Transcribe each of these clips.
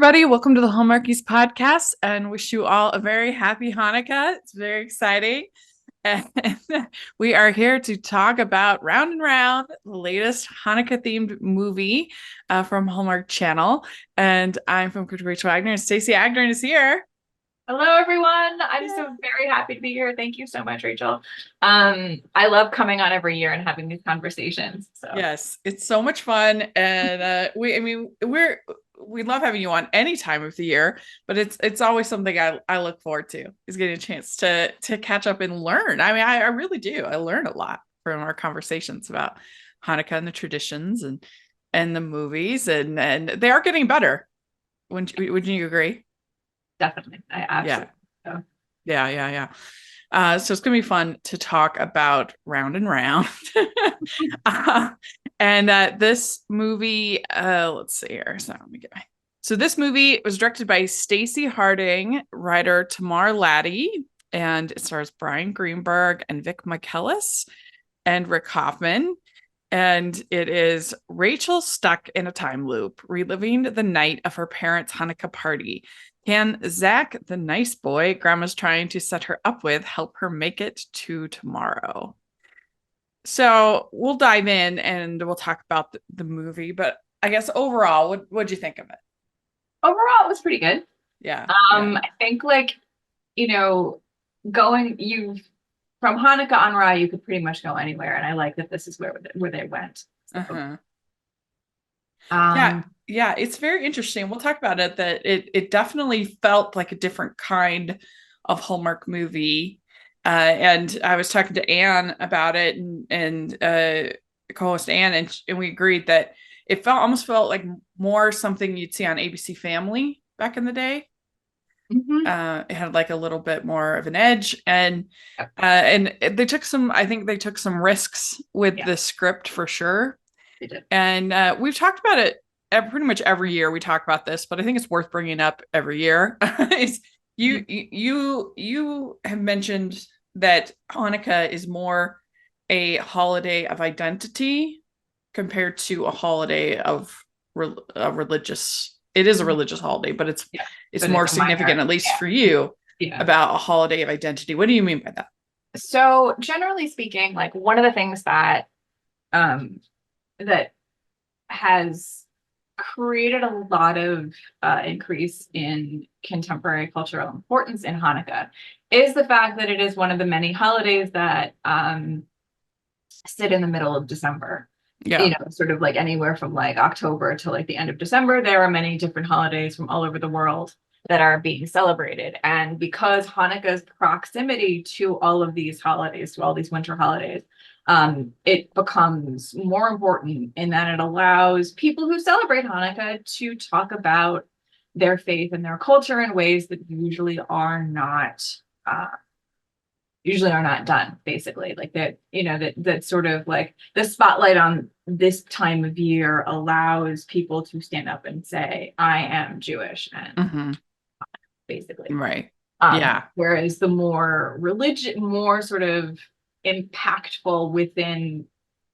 everybody. Welcome to the Hallmarkies podcast and wish you all a very happy Hanukkah. It's very exciting. And we are here to talk about Round and Round, the latest Hanukkah themed movie from Hallmark Channel. And I'm from Rachel Agdern, and Stacey Agdern is here. Hello, everyone. I'm so very happy to be here. Thank you so much, Rachel. I love coming on every year and having these conversations. So Yes, it's so much fun. And we love having you on any time of the year, but it's always something I look forward to, is getting a chance to catch up and learn. I mean, I really do. I learn a lot from our conversations about Hanukkah and the traditions and the movies, and they are getting better. Wouldn't you agree? definitely, I absolutely. Yeah. So it's gonna be fun to talk about Round and Round. And this movie, let's see here. So this movie was directed by Stacey Agdern, writer Tamar Laddie, and it stars Brian Greenberg and Vic Michaelis and Rick Hoffman. And it is Rachel stuck in a time loop, reliving the night of her parents' Hanukkah party. Can Zach, the nice boy grandma's trying to set her up with, help her make it to tomorrow? So we'll dive in and we'll talk about the movie. But I guess overall, what'd you think of it? Overall, it was pretty good. Yeah. I think going you from Hanukkah on Ra, you could pretty much go anywhere, and I like that this is where they went. So, Uh-huh. um, Yeah, it's very interesting. We'll talk about it, that it definitely felt like a different kind of Hallmark movie. And I was talking to Anne about it, and co-host Anne, and we agreed that it almost felt like more something you'd see on ABC Family back in the day. mhm. It had like a little bit more of an edge, and I think they took some risks with Yeah, the script for sure. they did. And we've talked about it pretty much every year. We talk about this, but I think it's worth bringing up every year. Is Mhm. you have mentioned that Hanukkah is more a holiday of identity compared to a holiday of a religious. It is a religious holiday, but Yeah, it's but it's more a significant, minor. at least Yeah, for you, yeah. about a holiday of identity. What do you mean by that? So generally speaking, like one of the things um that has created a lot of increase in contemporary cultural importance in Hanukkah is the fact that it is one of the many holidays that sit in the middle of December. You Yeah. know, sort of like anywhere from like October to like the end of December, there are many different holidays from all over the world that are being celebrated. And because Hanukkah's proximity to all of these holidays, to all these winter holidays, it becomes more important in that it allows people who celebrate Hanukkah to talk about their faith and their culture in ways that uh, usually are not done, basically. Like that, that sort of like the spotlight on this time of year allows people to stand up and say, I am Jewish, and Hmm. basically. Right. Yeah. Whereas the more religion, more sort of impactful within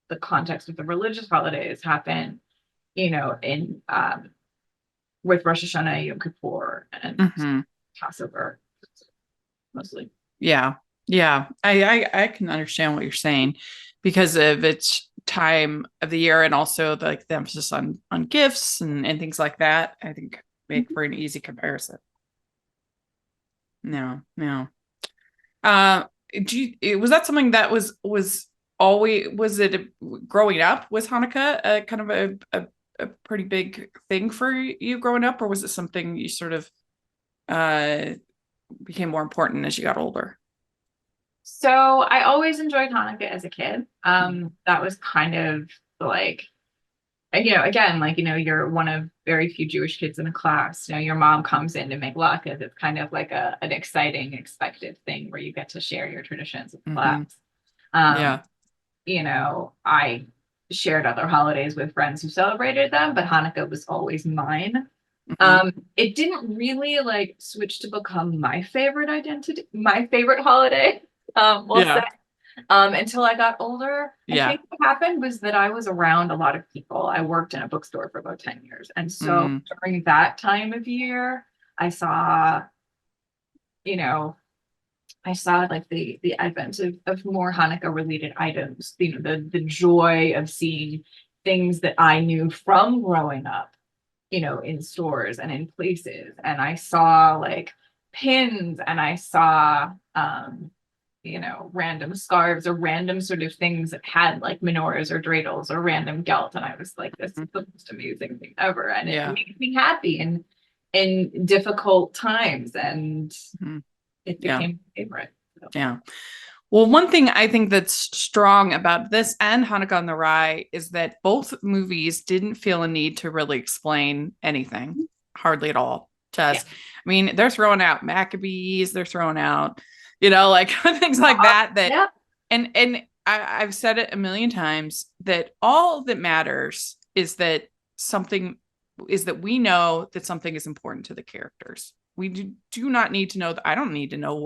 the context of the religious holidays happen, in with Rosh Hashanah, Yom Kippur, and Hmm. Passover, mostly. Yeah. Yeah. I can understand what you're saying because of its time of the year, and also the emphasis on gifts and things like that. I think make for an easy comparison. No, no. Uh, was that something that was always, was it growing up? Was Hanukkah kind of a pretty big thing for you growing up, or was it something you sort of uh became more important as you got older? So I always enjoyed Hanukkah as a kid. That was kind of like, again, like, you're one of very few Jewish kids in a class. Your mom comes in to make latkes. It's kind of like an exciting, expected thing where you get to share your traditions with the Hmm. class. Um, Yeah. I shared other holidays with friends who celebrated them, but Hanukkah was always mine. Hmm. It didn't really like switch to become my favorite identity, my favorite holiday, we'll say. Yeah. until I got older. I Yeah. think what happened was that I was around a lot of people. I worked in a bookstore for about 10 years. And so Mm, during that time of year, I saw, you know, I saw like the advent of more Hanukkah related items, the joy of seeing things that I knew from growing up, in stores and in places. And I saw like pins, and I saw random scarves or random sort of things that had like menorahs or dreidels or random gelt. And I was like, this is the most amazing thing ever. And it yeah. made me happy in difficult times. And Mhm. it Yeah. became a favorite. So, Yeah. Well, one thing I think that's strong about this and Hanukkah on the Rye is that both movies didn't feel a need to really explain anything, hardly at all to yeah. us. I mean, they're throwing out Maccabees, they're throwing out, like things like that. Yeah. And I've said it a million times that all that matters is that something is that we know that something is important to the characters. We do not need to know that. I don't need to know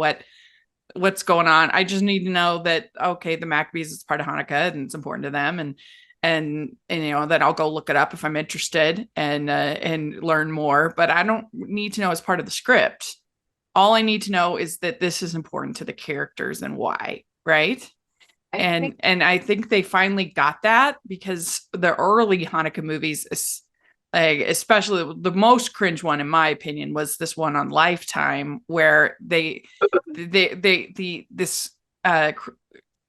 what's going on. I just need to know that okay, the Maccabees is part of Hanukkah and it's important to them, and that I'll go look it up if I'm interested and learn more. But I don't need to know as part of the script. All I need to know is that this is important to the characters and why, right? I think And I think they finally got that because the early Hanukkah movies, like especially the most cringe one in my opinion was this one on Lifetime where this uh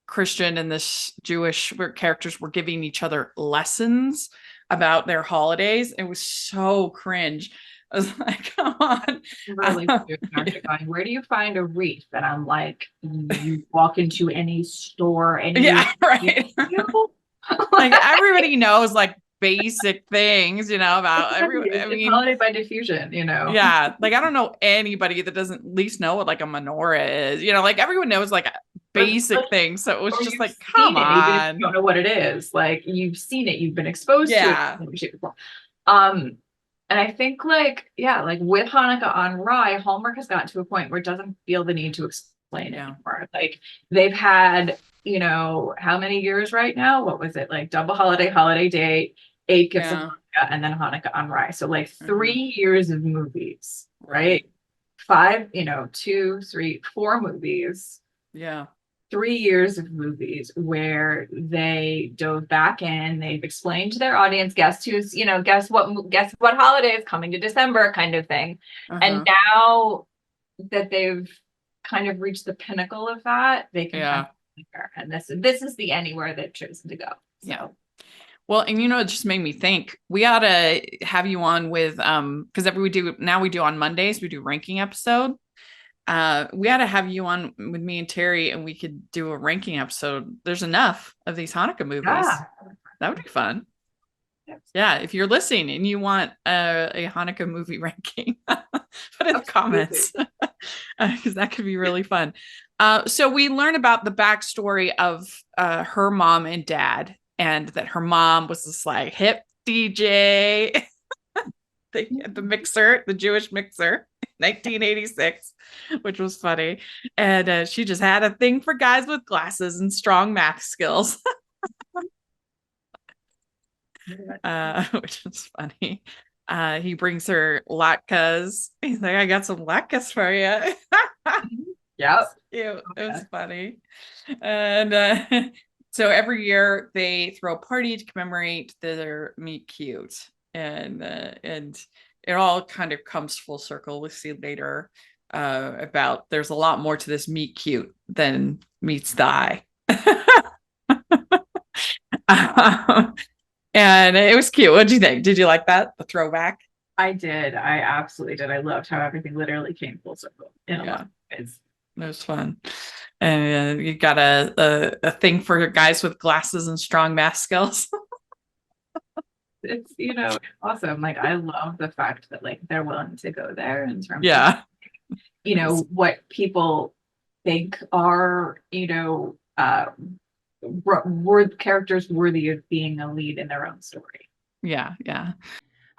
Christian and this Jewish characters were giving each other lessons about their holidays. It was so cringe. I was like, come on. really going, where do you find a wreath? And I'm like, you walk into any store and Yeah, right. you Like everybody knows like basic things, about every I it's mean, holiday by diffusion. yeah, like I don't know anybody that doesn't at least know what like a menorah is. Like everyone knows like Or basic things. So it was or just you've like, come seen it, even if you on. don't know what it is. Like you've seen it, you've been exposed to it Yeah. in some shape or form. Um, and I think like, yeah, like with Hanukkah on Rye, Hallmark has gotten to a point where it doesn't feel the need to explain it Yeah. anymore. Like they've had, how many years right now? What was it? Like double holiday date, 8 gifts of Yeah. Hanukkah, and then Hanukkah on Rye. So like Mhm. 3 years of movies, Right. right? Five, 2, 3, 4 movies, Yeah. 3 years of movies where they dove back in, they've explained to their audience, guess what holiday is coming to December kind of thing. And Uh-huh. now that they've kind of reached the pinnacle of that, they can kind Yeah. of anywhere. And this is the anywhere they've chosen to go. Yeah. So Well, and it just made me think we ought to have you on with because we do on Mondays, we do ranking episode. We ought to have you on with me and Terry and we could do a ranking episode. There's enough of these Hanukkah movies. yeah. That would be fun. Yeah, if you're listening and you want a Hanukkah movie ranking, put in the Absolutely. comments because that could be really fun. So we learn about the backstory of her mom and dad, and that her mom was this like hip DJ, the mixer, the Jewish mixer, 1986, which was funny, and she just had a thing for guys with glasses and strong math skills. Which is funny. He brings her latkes. He's like, I got some latkes for you. Yep. Cute. It Okay. was funny. And so every year they throw a party to commemorate their meet cute. And it all kind of comes full circle. We'll see later about there's a lot more to this meet cute than meets the eye. And it was cute. What did you think? Did you like that? The throwback? I did. I absolutely did. I loved how everything literally came full circle in a lot Yeah, of ways. it was fun. And you got a thing for guys with glasses and strong math skills. It's awesome. Like I love the fact that like they're willing to go there in terms of Yeah. what people think are word characters worthy of being a lead in their own story. Yeah. Yeah.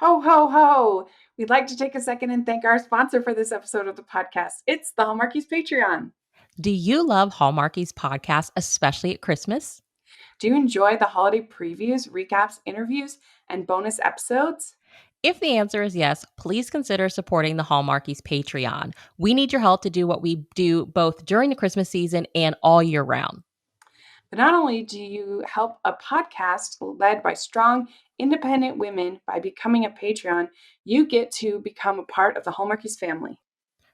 Ho, ho, ho. We'd like to take a second and thank our sponsor for this episode of the podcast. It's the Hallmarkies Patreon. Do you love Hallmarky's podcast, especially at Christmas? Do you enjoy the holiday previews, recaps, interviews, and bonus episodes? If the answer is yes, please consider supporting the Hallmarkies Patreon. We need your help to do what we do both during the Christmas season and all year round. But not only do you help a podcast led by strong, independent women by becoming a Patreon, you get to become a part of the Hallmarkies family.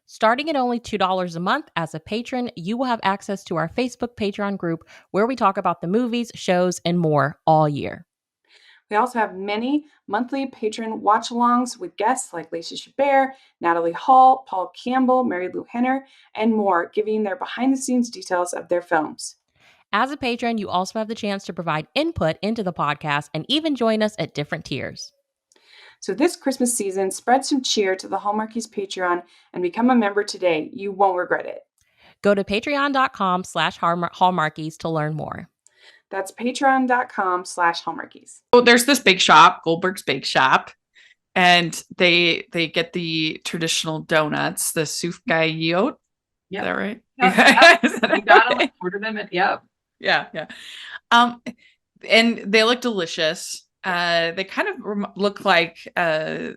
Starting at only $2 a month as a patron, you will have access to our Facebook Patreon group where we talk about the movies, shows, and more all year. We also have many monthly patron watch-alongs with guests like Lacey Chabert, Natalie Hall, Paul Campbell, Mary Lou Henner, and more, giving their behind-the-scenes details of their films. As a patron, you also have the chance to provide input into the podcast and even join us at different tiers. So this Christmas season, spread some cheer to the Hallmarkies Patreon and become a member today. You won't regret it. Go to patreon.com/Hallmarkies to learn more. That's patreon.com/Hallmarkies. So there's this bake shop, Goldberg's Bake Shop, and they get the traditional donuts, the soufgayot. Yep. Is that right? Yep. Is that You gotta like order them at Yeah. And they look delicious. They kind of look like the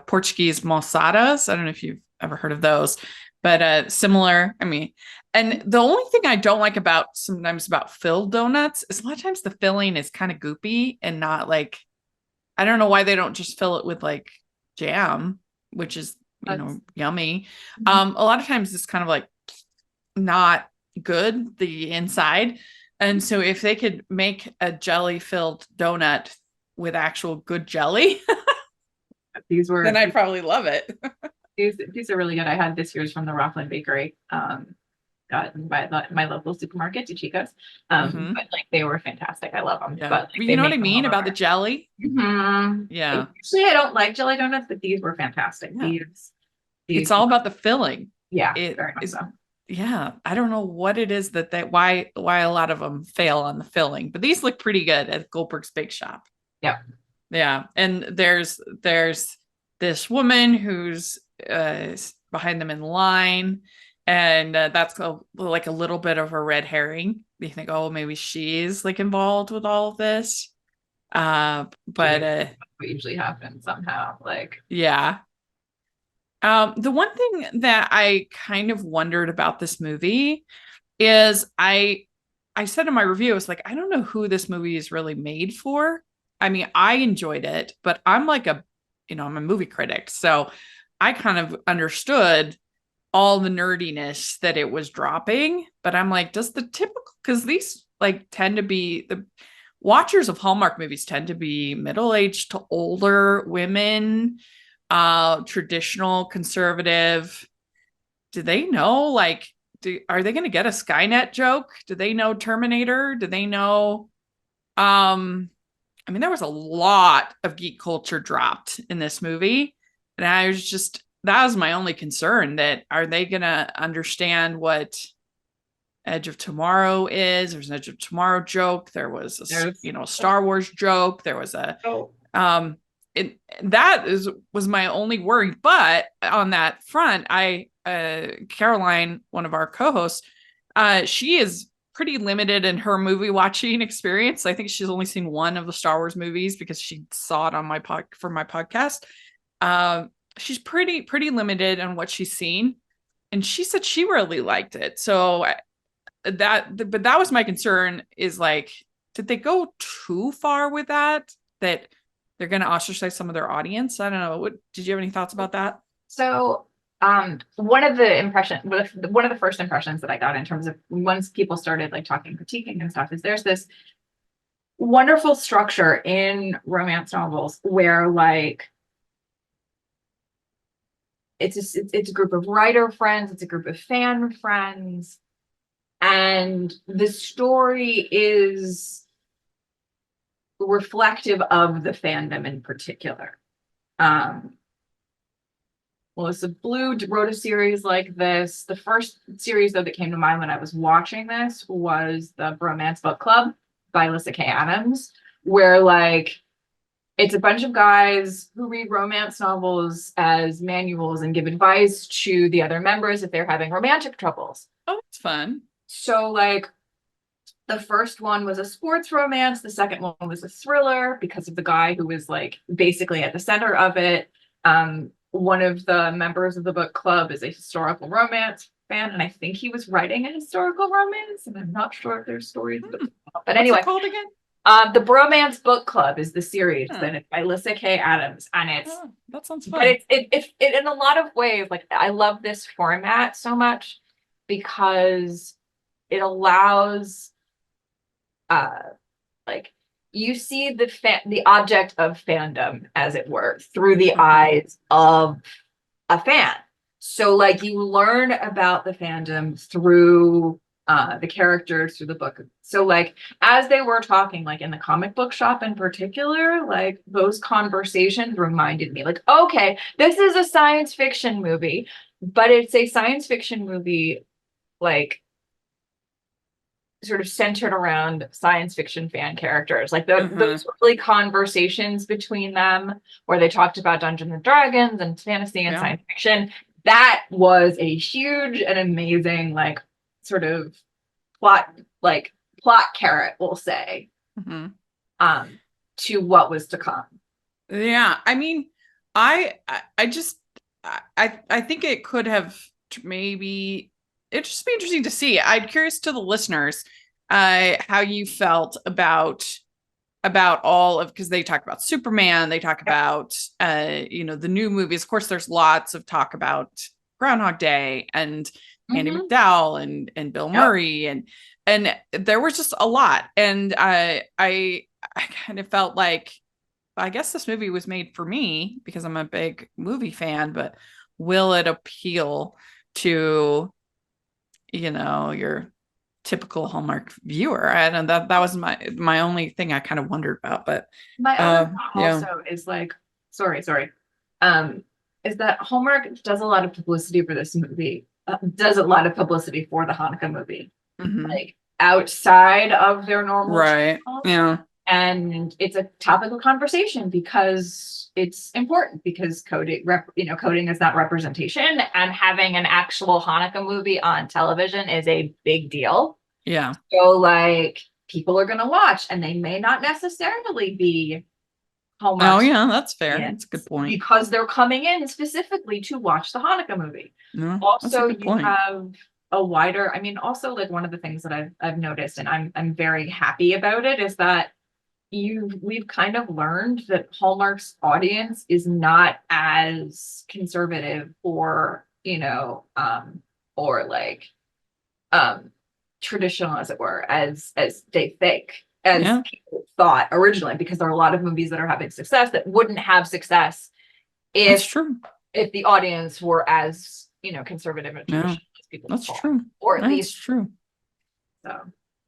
Portuguese malsadas. I don't know if you've ever heard of those, but similar. I mean, and the only thing I don't like sometimes about filled donuts is a lot of times the filling is kind of goopy and not like, I don't know why they don't just fill it with like jam, which is, yummy. A lot of times it's kind of like not good, the inside. And so if they could make a jelly filled donut with actual good jelly, then I'd probably love it. These are really good. I had this year's from the Rockland Bakery. Gotten by my local supermarket, Chico's. But like they were fantastic. I love them. Yeah. But like, you know what I mean about the jelly? Yeah. Actually, I don't like jelly donuts, but these were fantastic. Yeah. It's all about the filling. Yeah, very much so. Yeah, I don't know what it is why a lot of them fail on the filling, but these look pretty good at Goldberg's Bake Shop. Yeah. Yeah, and there's this woman who's behind them in line, and that's like a little bit of a red herring. You think, oh, maybe she's like involved with all of this, but what usually happens somehow, like yeah. The one thing that I kind of wondered about this movie is I said in my review, I was like, I don't know who this movie is really made for. I mean, I enjoyed it, but I'm like I'm a movie critic. So I kind of understood all the nerdiness that it was dropping. But I'm like, because these like tend to be the watchers of Hallmark movies tend to be middle-aged to older women, traditional conservative. Do they know are they going to get a Skynet joke? Do they know Terminator? Do they know I mean, there was a lot of geek culture dropped in this movie, and that was my only concern, that are they going to understand what Edge of Tomorrow is? There's an Edge of Tomorrow joke, there was a Star Wars joke, there was a was my only worry. But on that front, Caroline, one of our co-hosts, she is pretty limited in her movie watching experience. I think she's only seen one of the Star Wars movies because she saw it on for my podcast. She's pretty limited on what she's seen, and she said she really liked it. So but that was my concern, is like, did they go too far with that they're going to ostracize some of their audience? I don't know. Did you have any thoughts about that? So one of the first impressions that I got in terms of once people started like talking, critiquing and stuff, is there's this wonderful structure in romance novels where like it's a group of writer friends, it's a group of fan friends, and the story is reflective of the fandom in particular. Melissa Blue wrote a series like this. The first series, though, that came to mind when I was watching this was the Bromance Book Club by Alyssa K. Adams, where like it's a bunch of guys who read romance novels as manuals and give advice to the other members if they're having romantic troubles. Oh, that's fun. So like the first one was a sports romance, the second one was a thriller because of the guy who was like basically at the center of it. One of the members of the book club is a historical romance fan, and I think he was writing a historical romance, and I'm not sure if there's stories. But anyway, what's it called again? the Bromance Book Club is the series, Huh. and it's by Lyssa K. Adams, and it's Oh, that sounds fun. but it in a lot of ways, like I love this format so much because it allows like you see the object of fandom, as it were, through the eyes of a fan. So like you learn about the fandom through the characters, through the book. So like as they were talking, like in the comic book shop in particular, like those conversations reminded me, like, okay, this is a science fiction movie, but it's a science fiction movie like sort of centered around science fiction fan characters, like those early conversations between them where they talked about Dungeons and Dragons and fantasy and science fiction. That was a huge and amazing, like, sort of plot carrot, we'll say, to what was to come. Yeah, I mean, I just I think it could have maybe it'd just be interesting to see. I'm curious to the listeners how you felt about all of, because they talk about Superman, they talk about the new movies. Of course, there's lots of talk about Groundhog Day and Andy McDowell and Bill Murray and there was just a lot. And I kind of felt like, I guess this movie was made for me because I'm a big movie fan, but will it appeal to your typical Hallmark viewer? And that was my only thing I kind of wondered about. But my other also is like, sorry, is that Hallmark does a lot of publicity for this movie, does a lot of publicity for the Hanukkah movie, like outside of their normal channels. Yeah. And it's a topical conversation because it's important, because coding is not representation, and having an actual Hanukkah movie on television is a big deal. Yeah. So like people are going to watch, and they may not necessarily be Hallmark. Oh yeah, that's fair. That's a good point. Because they're coming in specifically to watch the Hanukkah movie. No, also, you have a wider, I mean, also like one of the things that I've noticed, and I'm very happy about it, is that we've kind of learned that Hallmark's audience is not as conservative or traditional, as it were, as they think, as people thought originally, because there are a lot of movies that are having success that wouldn't have success if the audience were as conservative and traditional as people That's thought. true. Or at That's least true. So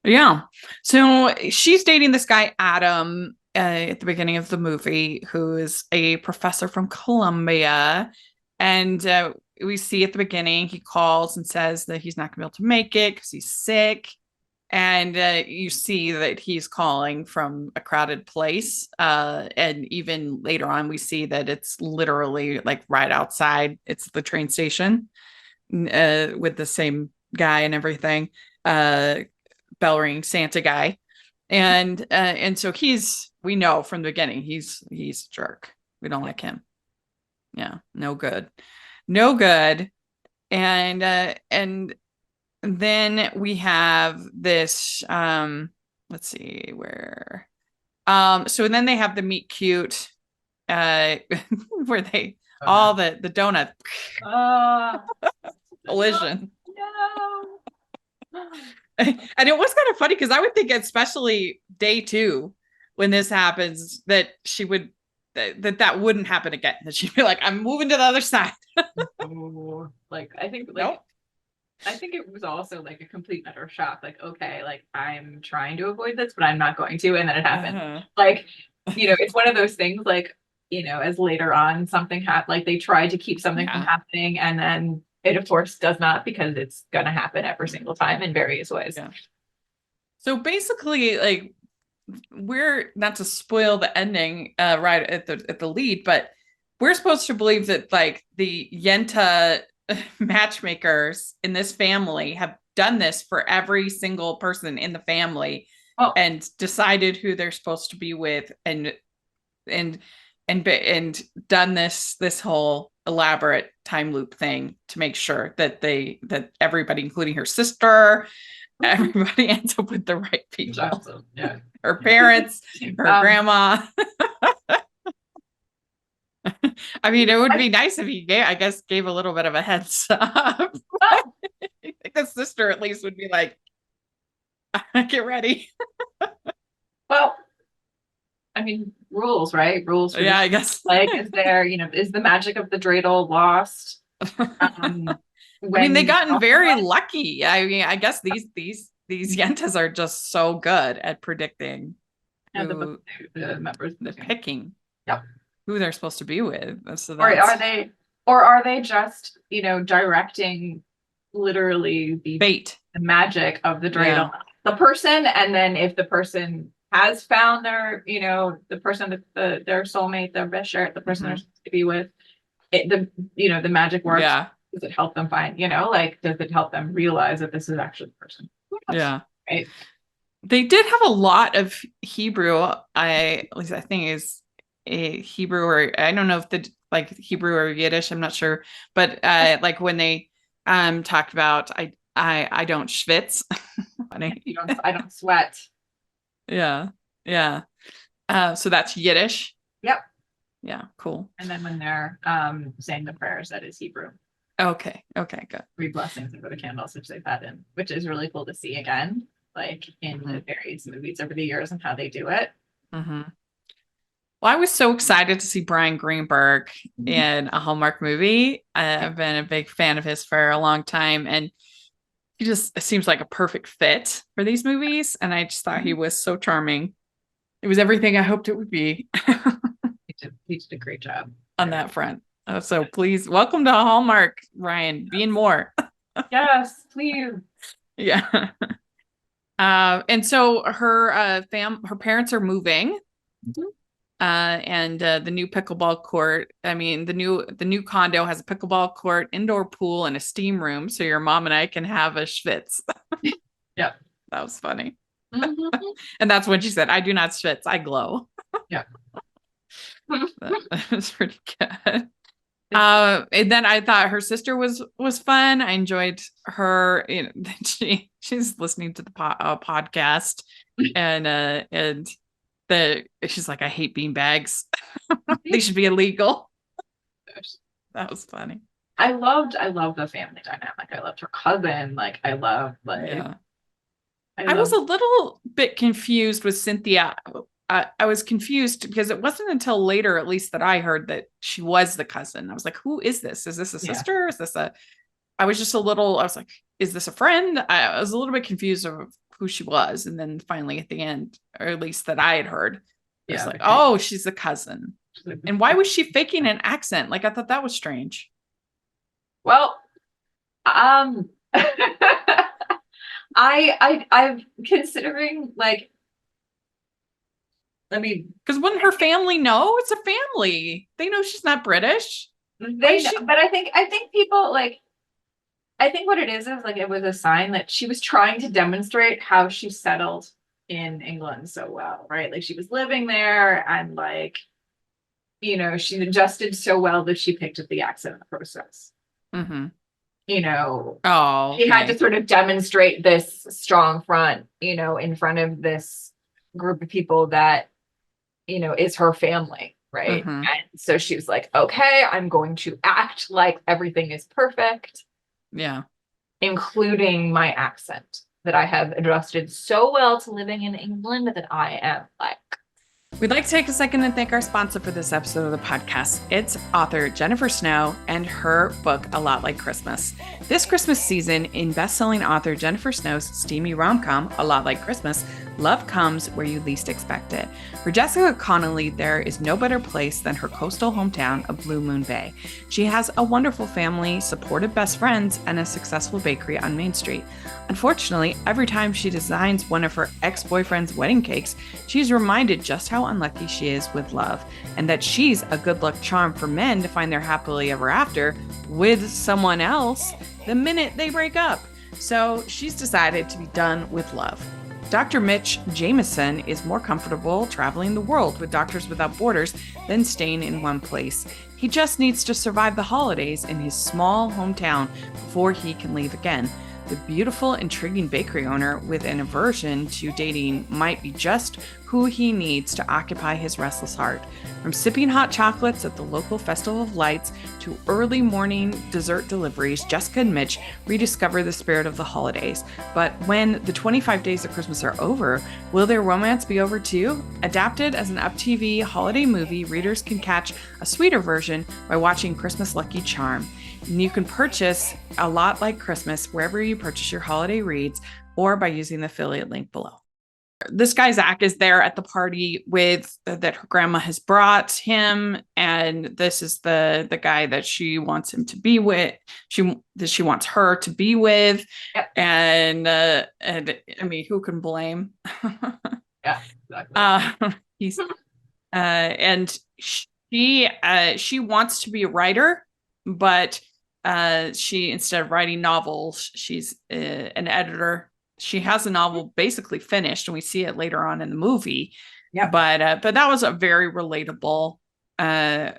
yeah. So she's dating this guy, Adam, at the beginning of the movie, who is a professor from Columbia. And we see at the beginning, he calls and says that he's not going to be able to make it because he's sick. And you see that he's calling from a crowded place. And even later on, we see that it's literally like right outside. It's the train station with the same guy and everything. Bell ring Santa guy. And so we know from the beginning, he's a jerk. We don't like him. Yeah, no good. And then we have this, let's see where, so then they have the meet cute, where they, all the donut collision. No. And it was kind of funny because I would think, especially day 2, when this happens, that she would, that wouldn't happen again. That she'd be like, I'm moving to the other side. Like, I think like, I think it was also like a complete utter shock. Like, okay, like I'm trying to avoid this, but I'm not going to. And then it happened. Like, it's one of those things, like, as later on something happened, like they tried to keep something from happening, and then it of course does not, because it's going to happen every single time in various ways. Yeah. So basically, like, we're not to spoil the ending right at the lead, but we're supposed to believe that like the Yenta matchmakers in this family have done this for every single person in the family Oh, and decided who they're supposed to be with and and done this whole elaborate time loop thing to make sure that that everybody, including her sister, everybody ends up with the right people. awesome. Yeah. Her parents, her grandma. I mean, it would be nice if he gave a little bit of a heads up. I think the sister at least would be like, get ready. Well, I mean, rules, right? Rules. Yeah, I guess. Like, is there, is the magic of the dreidel lost? I mean, they gotten very lucky. I mean, I guess these Yentas are just so good at predicting the members of the the picking. Yep. Who they're supposed to be with. So are they just, directing literally the fate, the magic of the dreidel, the person, and then if the person has found their, the person that their soulmate, their best share, the person they're supposed to be with, the magic works. Yeah. Does it help them find, like, does it help them realize that this is actually the person? Yeah. Right. They did have a lot of Hebrew. At least I think is a Hebrew, or I don't know if the like Hebrew or Yiddish. I'm not sure, but like when they talked about I don't schwitz. I don't sweat. Yeah. Yeah. So that's Yiddish. Yep. Yeah, cool. And then when they're saying the prayers, that is Hebrew. Okay, good. 3 blessings over the candles, which they've had in, which is really cool to see again, like in the various movies over the years and how they do it. Mm-hmm. Well, I was so excited to see Brian Greenberg in a Hallmark movie. I've been a big fan of his for a long time, and he just seems like a perfect fit for these movies. And I just thought he was so charming. It was everything I hoped it would be. He did a great job on that front. So please, welcome to Hallmark, Ryan. Be in more. Yes, please. Yeah. And so her parents are moving. And the new pickleball court. I mean, the new condo has a pickleball court, indoor pool, and a steam room. So your mom and I can have a schwitz. Yeah, that was funny. And that's when she said, "I do not schwitz, I glow." Yeah, that was pretty good. And then I thought her sister was fun. I enjoyed her. She's listening to the podcast, and she's like, I hate bean bags. They should be illegal. That was funny. I loved the family dynamic. I loved her cousin. Like I loved I was a little bit confused with Cynthia. I was confused because it wasn't until later, at least, that I heard that she was the cousin. I was like, who is this? Is this a sister? Is this I was just a little, I was like, is this a friend? I was a little bit confused of who she was. And then finally at the end, or at least that I had heard, I was like, oh, she's the cousin. And why was she faking an accent? Like, I thought that was strange. Well, I'm considering, like, because wouldn't her family know? It's a family. They know she's not British. They know, but I think people, like, I think what it is like it was a sign that she was trying to demonstrate how she settled in England so well, right? Like she was living there and like, she adjusted so well that she picked up the accent in the process. Mm-hmm. She had to sort of demonstrate this strong front, in front of this group of people that, is her family, right? Mm-hmm. And so she was like, okay, I'm going to act like everything is perfect. Yeah. Including my accent that I have adjusted so well to living in England that I am like We'd like to take a second and thank our sponsor for this episode of the podcast. It's author Jennifer Snow and her book, A Lot Like Christmas. This Christmas season, in best-selling author Jennifer Snow's steamy rom-com, A Lot Like Christmas, love comes where you least expect it. For Jessica Connolly, there is no better place than her coastal hometown of Blue Moon Bay. She has a wonderful family, supportive best friends, and a successful bakery on Main Street. Unfortunately, every time she designs one of her ex-boyfriend's wedding cakes, she's reminded just how unlucky she is with love, and that she's a good luck charm for men to find their happily ever after with someone else the minute they break up. So she's decided to be done with love. Dr. Mitch Jameson is more comfortable traveling the world with Doctors Without Borders than staying in one place. He just needs to survive the holidays in his small hometown before he can leave again. The beautiful, intriguing bakery owner with an aversion to dating might be just who he needs to occupy his restless heart. From sipping hot chocolates at the local Festival of Lights to early morning dessert deliveries, Jessica and Mitch rediscover the spirit of the holidays. But when the 25 days of Christmas are over, will their romance be over too? Adapted as an Up TV holiday movie, readers can catch a sweeter version by watching Christmas Lucky Charm. And you can purchase A Lot Like Christmas wherever you purchase your holiday reads or by using the affiliate link below. This guy, Zach, is there at the party with that her grandma has brought him. And this is the guy that she wants him to be with. She wants her to be with. Yep. And I mean, who can blame? Yeah, exactly. He's and she wants to be a writer, but she, instead of writing novels, she's an editor. She has a novel basically finished, and we see it later on in the movie. Yeah, but that was a very relatable. I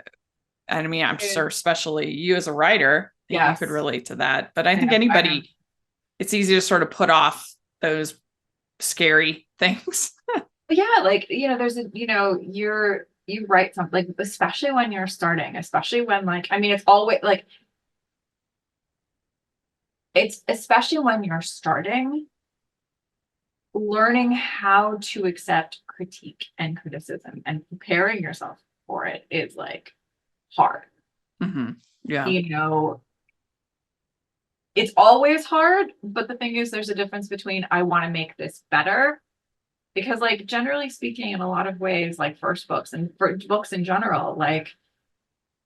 mean, I'm sure, especially you as a writer, you could relate to that. But I think anybody, it's easy to sort of put off those scary things. Yeah, like, there's you write something, like, especially when you're starting, especially when, like, I mean, it's always like, it's especially when you're starting, learning how to accept critique and criticism and preparing yourself for it is like hard. Mm-hmm. Yeah. It's always hard, but the thing is, there's a difference between I want to make this better, because, like, generally speaking, in a lot of ways, like first books and for books in general, like,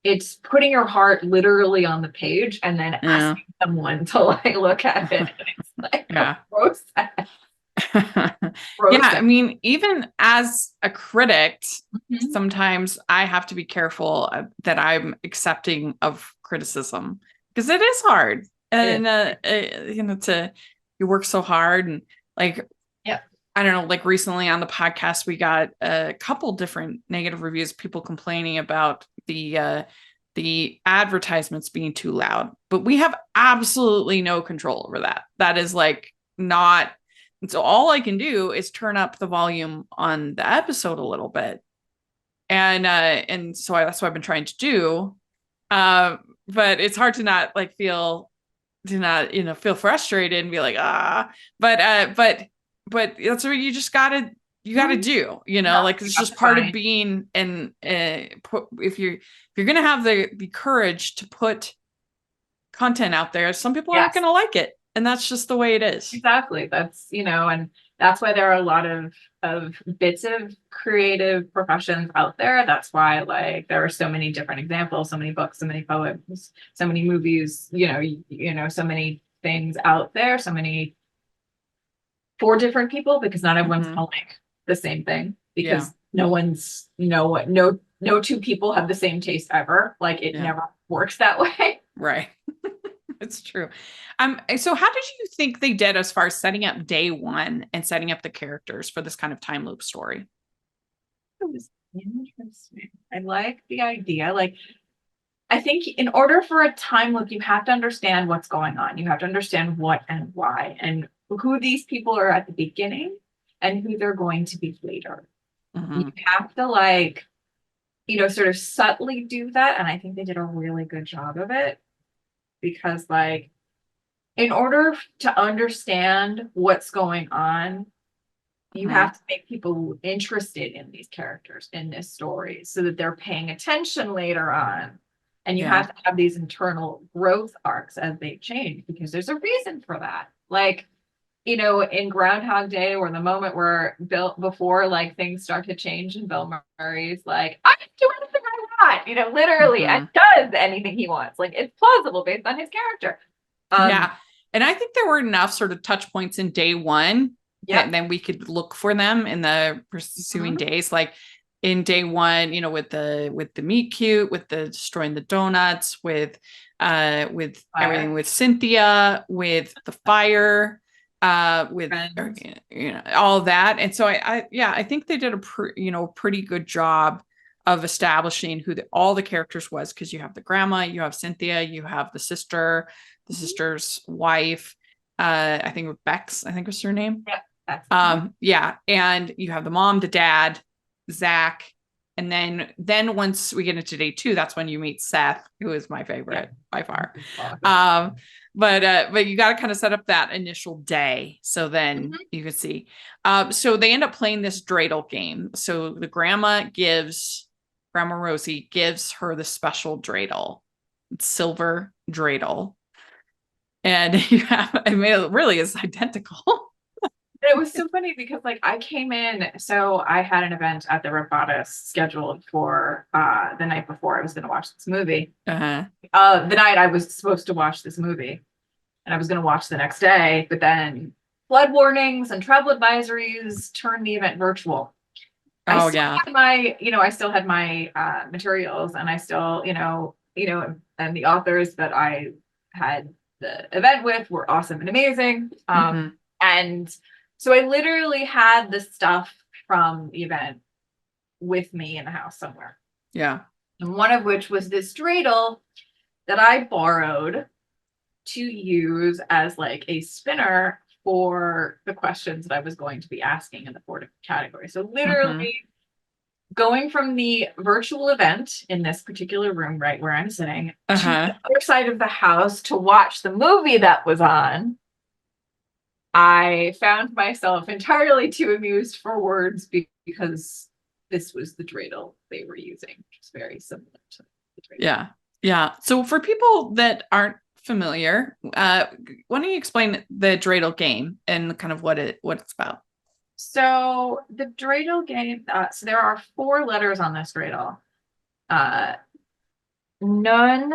it's putting your heart literally on the page and then asking someone to, like, look at it. And it's like a process. Yeah, I mean, even as a critic, sometimes I have to be careful that I'm accepting of criticism, because it is hard, and you work so hard, and like, I don't know, like recently on the podcast, we got a couple different negative reviews, people complaining about the advertisements being too loud, but we have absolutely no control over that. That is like not. And so all I can do is turn up the volume on the episode a little bit. And so that's what I've been trying to do. But it's hard to not like feel frustrated and be like, but that's what you just gotta do, like, it's just part of being. And if you're gonna have the courage to put content out there, some people aren't gonna like it. And that's just the way it is. Exactly. That's, and that's why there are a lot of bits of creative professions out there. That's why, like, there are so many different examples, so many books, so many poems, so many movies, so many things out there, so many for different people, because not everyone's gonna like the same thing, because no two people have the same taste ever. Like, it never works that way. Right. It's true. So how did you think they did as far as setting up day one and setting up the characters for this kind of time loop story? It was interesting. I like the idea. Like, I think in order for a time loop, you have to understand what's going on. You have to understand what and why, and who these people are at the beginning and who they're going to be later. You have to, like, sort of subtly do that. And I think they did a really good job of it. Because, like, in order to understand what's going on, You have to make people interested in these characters in this story so that they're paying attention later on. And you have to have these internal growth arcs as they change because there's a reason for that. Like, you know, in Groundhog Day, or the moment where before like things start to change and Bill Murray's like, I can do anything I want, you know, literally, and does anything he wants. Like, it's plausible based on his character. Yeah. And I think there were enough sort of touch points in day one that then we could look for them in the pursuing days. Like in day one, you know, with the meet cute, with the destroying the donuts, with everything with Cynthia, with the fire, with you know, all of that. And so I think they did a pretty good job of establishing who all the characters was, because you have the grandma, you have Cynthia, you have the sister, the sister's wife, I think Bex, I think was her name. Yeah. And you have the mom, the dad, Zach. And then once we get into day two, that's when you meet Seth, who is my favorite by far. But you got to kind of set up that initial day. So then you can see. So they end up playing this dreidel game. So the Grandma Rosie gives her the special dreidel. It's silver dreidel. And it really is identical. It was so funny because like I came in, so I had an event at the Rapadas scheduled for the night before I was going to watch this movie. The night I was supposed to watch this movie, and I was going to watch the next day, but then flood warnings and travel advisories turned the event virtual. I still had my materials, and I still, and the authors that I had the event with were awesome and amazing. And so I literally had the stuff from the event with me in the house somewhere. Yeah. And one of which was this dreidel that I borrowed to use as like a spinner for the questions that I was going to be asking in the 4 different categories. So literally going from the virtual event in this particular room, right where I'm sitting, to the other side of the house to watch the movie that was on, I found myself entirely too amused for words because this was the dreidel they were using, which is very similar to the dreidel. Yeah. Yeah. So for people that aren't familiar, why don't you explain the dreidel game and kind of what it's about? So the dreidel game, so there are 4 letters on this dreidel. Nun,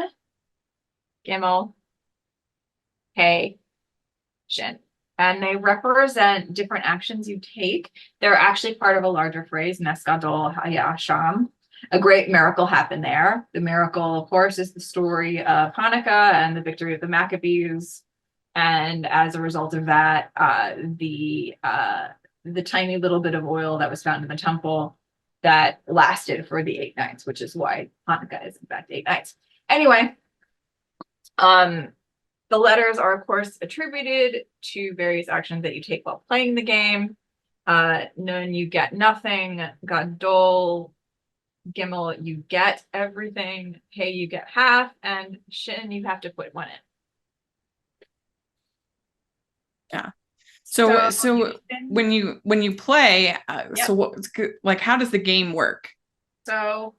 Gimel, Hey, Shin. And they represent different actions you take. They're actually part of a larger phrase, Nes Gadol Hayasham. A great miracle happened there. The miracle, of course, is the story of Hanukkah and the victory of the Maccabees. And as a result of that, the tiny little bit of oil that was found in the temple that lasted for the 8 nights, which is why Hanukkah is in fact 8 nights. Anyway, the letters are, of course, attributed to various actions that you take while playing the game. Nun, you get nothing. Gadol, Gimel, you get everything. Hey, you get half. And Shin, you have to put 1 in. Yeah. So when you play, so what's good? Like, how does the game work? So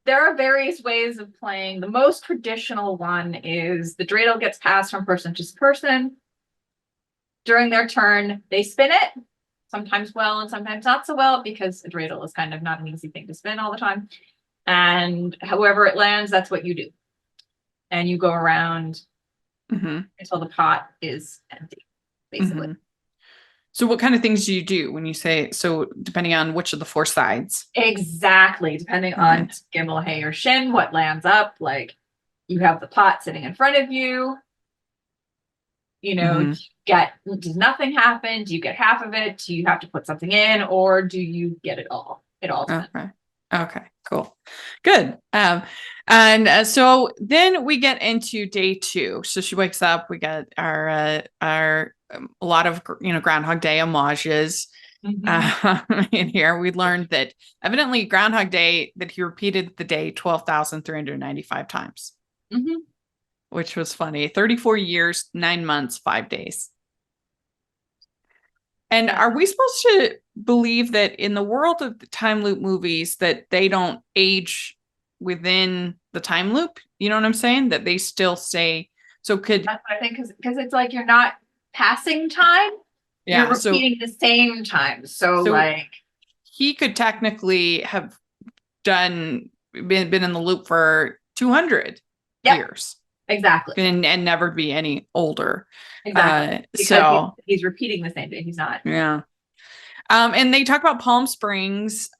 there are various ways of playing. The most traditional one is the dreidel gets passed from person to person. During their turn, they spin it, sometimes well and sometimes not so well, because a dreidel is kind of not an easy thing to spin all the time. And however it lands, that's what you do. And you go around until the pot is empty, basically. So what kind of things do you do when you say, so depending on which of the 4 sides? Exactly. Depending on Gimel, Hey, or Shin, what lands up, like you have the pot sitting in front of you, does nothing happen? Do you get half of it? Do you have to put something in, or do you get it all? It all depends. Okay, cool. Good. And so then we get into day 2. So she wakes up, we got our a lot of Groundhog Day homages in here. We learned that evidently Groundhog Day, that he repeated the day 12,395 times, which was funny. 34 years, 9 months, 5 days. And are we supposed to believe that in the world of the time loop movies that they don't age within the time loop? You know what I'm saying? That they still stay. So could That's what I think, because it's like you're not passing time, you're yeah, so repeating the same time. So so like, he could technically have been in the loop for 200 Yep. years exactly, and never be any older. exactly. Because So he's repeating the same thing. He's not. yeah. And they talk about Palm Springs,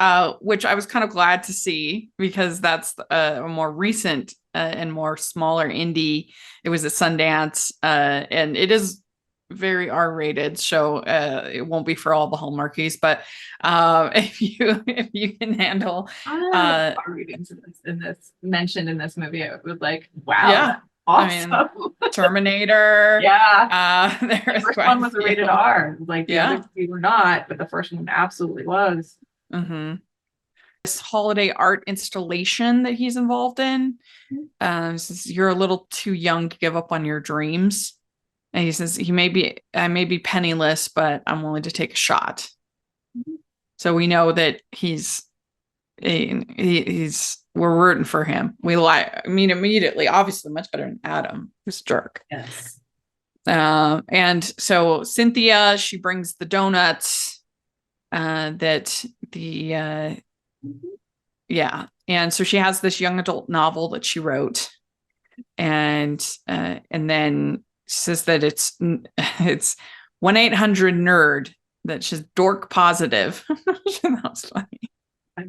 which I was kind of glad to see because that's a more recent and more smaller indie. It was at Sundance, and it is very R-rated, so it won't be for all the Hallmarkies. But if you can handle, R readings in this mentioned in this movie, it was like, wow, yeah, that's awesome. I mean, Terminator. Yeah. There's The first one was a rated R. Like the other two were not, but the first one absolutely was. Mm-hmm. This holiday art installation that he's involved in. Says you're a little too young to give up on your dreams. And he says I may be penniless, but I'm willing to take a shot. Mm-hmm. So we know that he's we're rooting for him. I mean, immediately, obviously much better than Adam, who's a jerk. Yes. And so Cynthia, she brings the donuts that the yeah. And so she has this young adult novel that she wrote. And then she says that it's 1-800-NERD, that she's dork positive. That was funny. I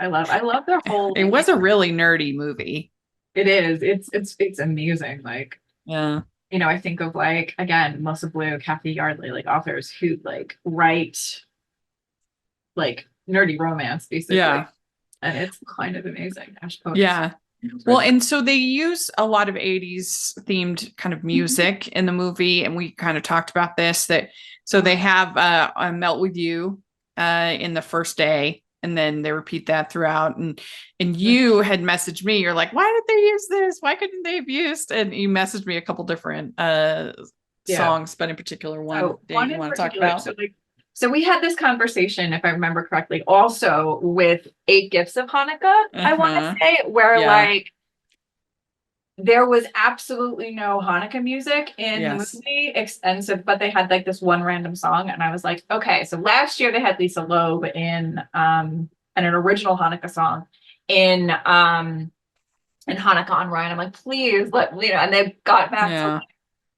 love their whole. It was a really nerdy movie. It is. It's amusing. Like, yeah. You know, I think of like, again, Melissa Blue, Kathy Yardley, like authors who like write like nerdy romance, basically. Yeah. And it's kind of amazing. Yeah. Well, and so they use a lot of 80s themed kind of music in the movie. And we kind of talked about this, so they have a Melt With You in the first day. And then they repeat that throughout. And you had messaged me. You're like, why did they use this? Why couldn't they have used? And you messaged me a couple different songs, but in particular one that you want to talk about. So we had this conversation, if I remember correctly, also with 8 Gifts of Hanukkah, I want to say, where like there was absolutely no Hanukkah music in the movie, extensive, but they had like this one random song. And I was like, okay, so last year they had Lisa Loeb in an original Hanukkah song in Hanukkah on Ryan. I'm like, please let and they've got back to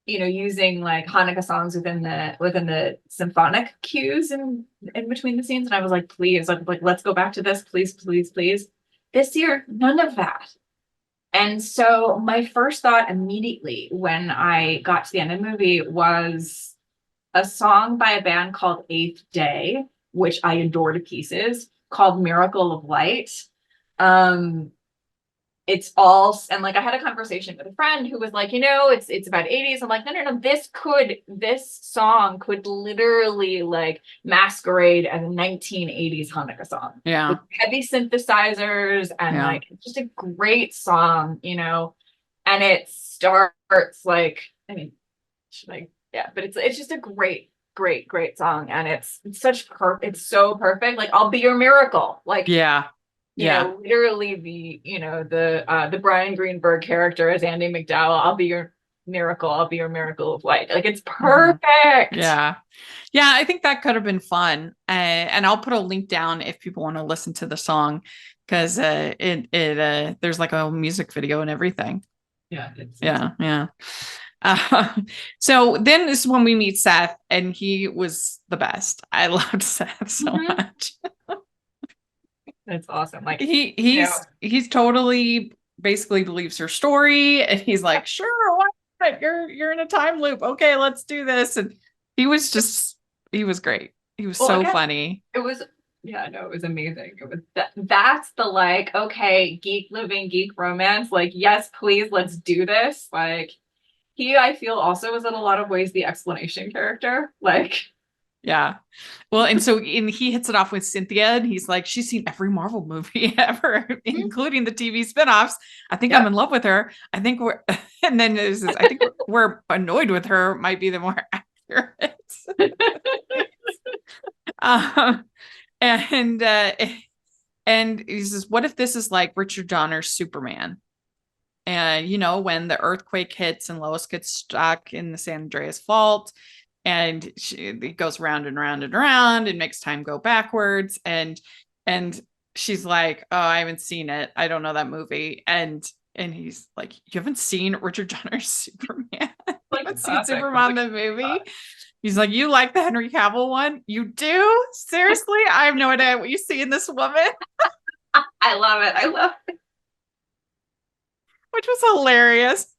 using like Hanukkah songs within the symphonic cues in between the scenes. And I was like, please, like let's go back to this, please, please, please. This year, none of that. And so my first thought immediately when I got to the end of the movie was a song by a band called Eighth Day, which I adore to pieces, called Miracle of Light. It's all, and like I had a conversation with a friend who was like, it's about 80s. I'm like, no, this song could literally like masquerade as a 1980s Hanukkah song. Yeah. With heavy synthesizers and like it's just a great song, and it starts like, I mean, but it's just a great, great, great song. And it's it's so perfect. Like, I'll be your miracle. Like, literally the Brian Greenberg character as Andy McDowell. I'll be your miracle. I'll be your miracle of light. Like, it's perfect. Yeah. I think that could have been fun. And I'll put a link down if people want to listen to the song, because there's like a music video and everything. Yeah. So then this is when we meet Seth, and he was the best. I loved Seth so much. That's awesome. Like, he's totally basically believes her story, and he's like, sure, why not? You're in a time loop. Okay, let's do this. And he was great. He was so funny. It was amazing. It was that's the like, okay, geek living, geek romance. Like, yes, please, let's do this. Like, I feel also is in a lot of ways the explanation character. Like, yeah. Well, and so he hits it off with Cynthia, and he's like, she's seen every Marvel movie ever, including the TV spinoffs. I think I'm in love with her. I think and then there's this, I think we're annoyed with her might be the more accurate. Um, and and he says, "What if this is like Richard Donner's Superman?" And when the earthquake hits and Lois gets stuck in the San Andreas fault, and it goes round and round and round and makes time go backwards, and she's like, "Oh, I haven't seen it. I don't know that movie." And he's like, "You haven't seen Richard Donner's Superman? You Like, haven't seen Superman the movie?" He's like, "You like the Henry Cavill one? You do? Seriously? I have no idea what you see in this woman." I love it. I love it. Which was hilarious.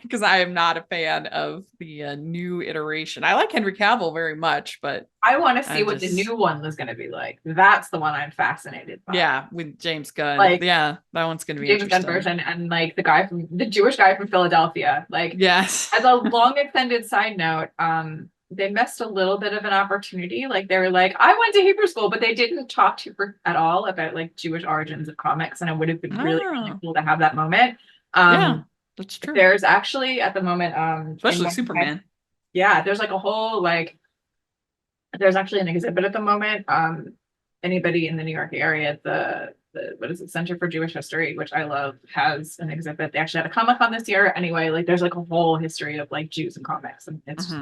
Because I am not a fan of the new iteration. I like Henry Cavill very much, but I want to see what the new one was going to be like. That's the one I'm fascinated by. Yeah, with James Gunn. Like, yeah, that one's going to be James interesting. Gunn version, and like the Jewish guy from Philadelphia. Like, yes. As a long extended side note, they missed a little bit of an opportunity. Like, they were like, I went to Hebrew school, but they didn't talk to her at all about like Jewish origins of comics, and it would have been really cool to have that moment. Yeah, that's true. There's actually at the moment, especially Superman. Yeah, there's like a whole there's actually an exhibit at the moment. Anybody in the New York area, the what is it, Center for Jewish History, which I love, has an exhibit. They actually had a Comic-Con this year. Anyway, like there's like a whole history of like Jews and comics, and it's.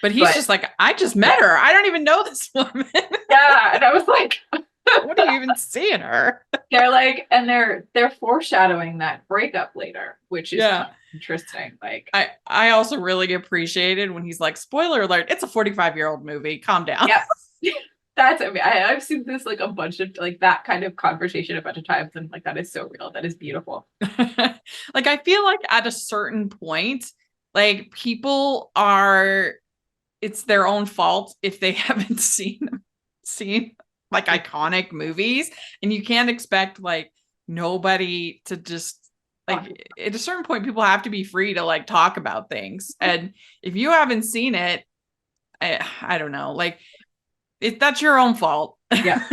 But he's just like, I just met her. I don't even know this woman. Yeah, and I was like, what do you even see in her? They're like, and they're foreshadowing that breakup later, which is interesting. Like, I also really appreciated when he's like, spoiler alert, it's a 45-year-old movie. Calm down. Yeah. That's, I mean, I've seen this like a bunch of like that kind of conversation a bunch of times, and like that is so real. That is beautiful. Like, I feel like at a certain point, like people it's their own fault if they haven't seen like iconic movies, and you can't expect like nobody to just like at a certain point people have to be free to like talk about things, and if you haven't seen it, I don't know, like that's your own fault. Yeah.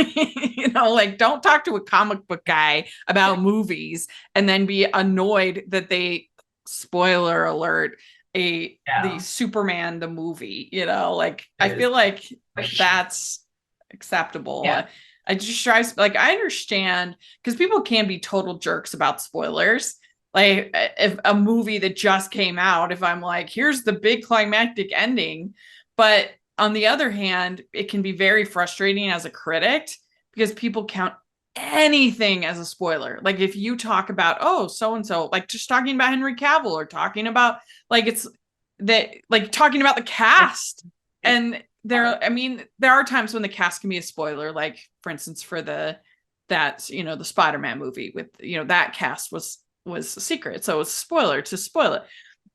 Like don't talk to a comic book guy about movies and then be annoyed that they, spoiler alert, the Superman the movie, like I feel like that's acceptable. Yeah. I just try, like, I understand because people can be total jerks about spoilers. Like if a movie that just came out, if I'm like, here's the big climactic ending, but on the other hand, it can be very frustrating as a critic because people count anything as a spoiler. Like if you talk about, oh, so and so, like just talking about Henry Cavill or talking about like it's that, like talking about the cast, and there are times when the cast can be a spoiler, like for instance for the Spider-Man movie with that cast was a secret, so it's a spoiler to spoil it.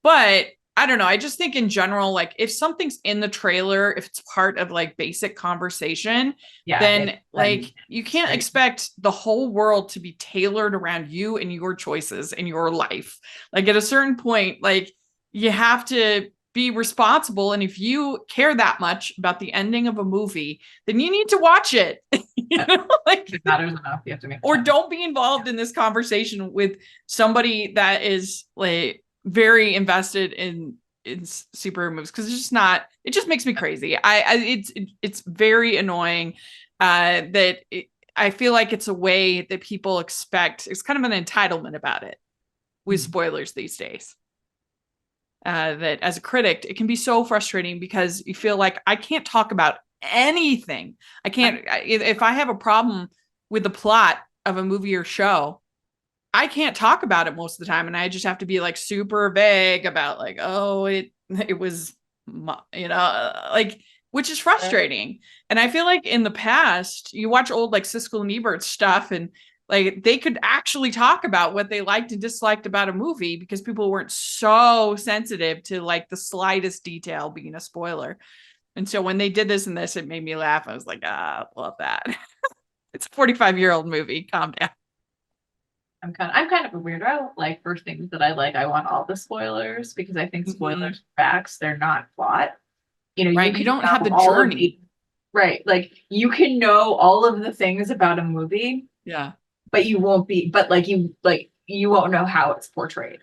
But I don't know, I just think in general, like if something's in the trailer, if it's part of like basic conversation, then like you can't expect the whole world to be tailored around you and your choices in your life. Like at a certain point, like you have to be responsible, and if you care that much about the ending of a movie, then you need to watch it. Like it matters enough. You have to make or don't be involved in this conversation with somebody that is like very invested in superhero movies, because it's just not, it just makes me crazy. It's very annoying that I feel like it's a way that people expect, it's kind of an entitlement about it with spoilers these days. That as a critic, it can be so frustrating because you feel like I can't talk about anything. I can't, if I have a problem with the plot of a movie or show, I can't talk about it most of the time. And I just have to be like super vague about like, oh, it was, like, which is frustrating. And I feel like in the past, you watch old like Siskel and Ebert stuff, and like they could actually talk about what they liked and disliked about a movie because people weren't so sensitive to like the slightest detail being a spoiler. And so when they did this and this, it made me laugh. I was like, love that. It's a 45-year-old movie. Calm down. I'm kind of a weirdo. Like for things that I like, I want all the spoilers because I think spoilers are facts. They're not plot. Right. You don't have the journey. Right. Like you can know all of the things about a movie. Yeah. But you won't be, but you won't know how it's portrayed.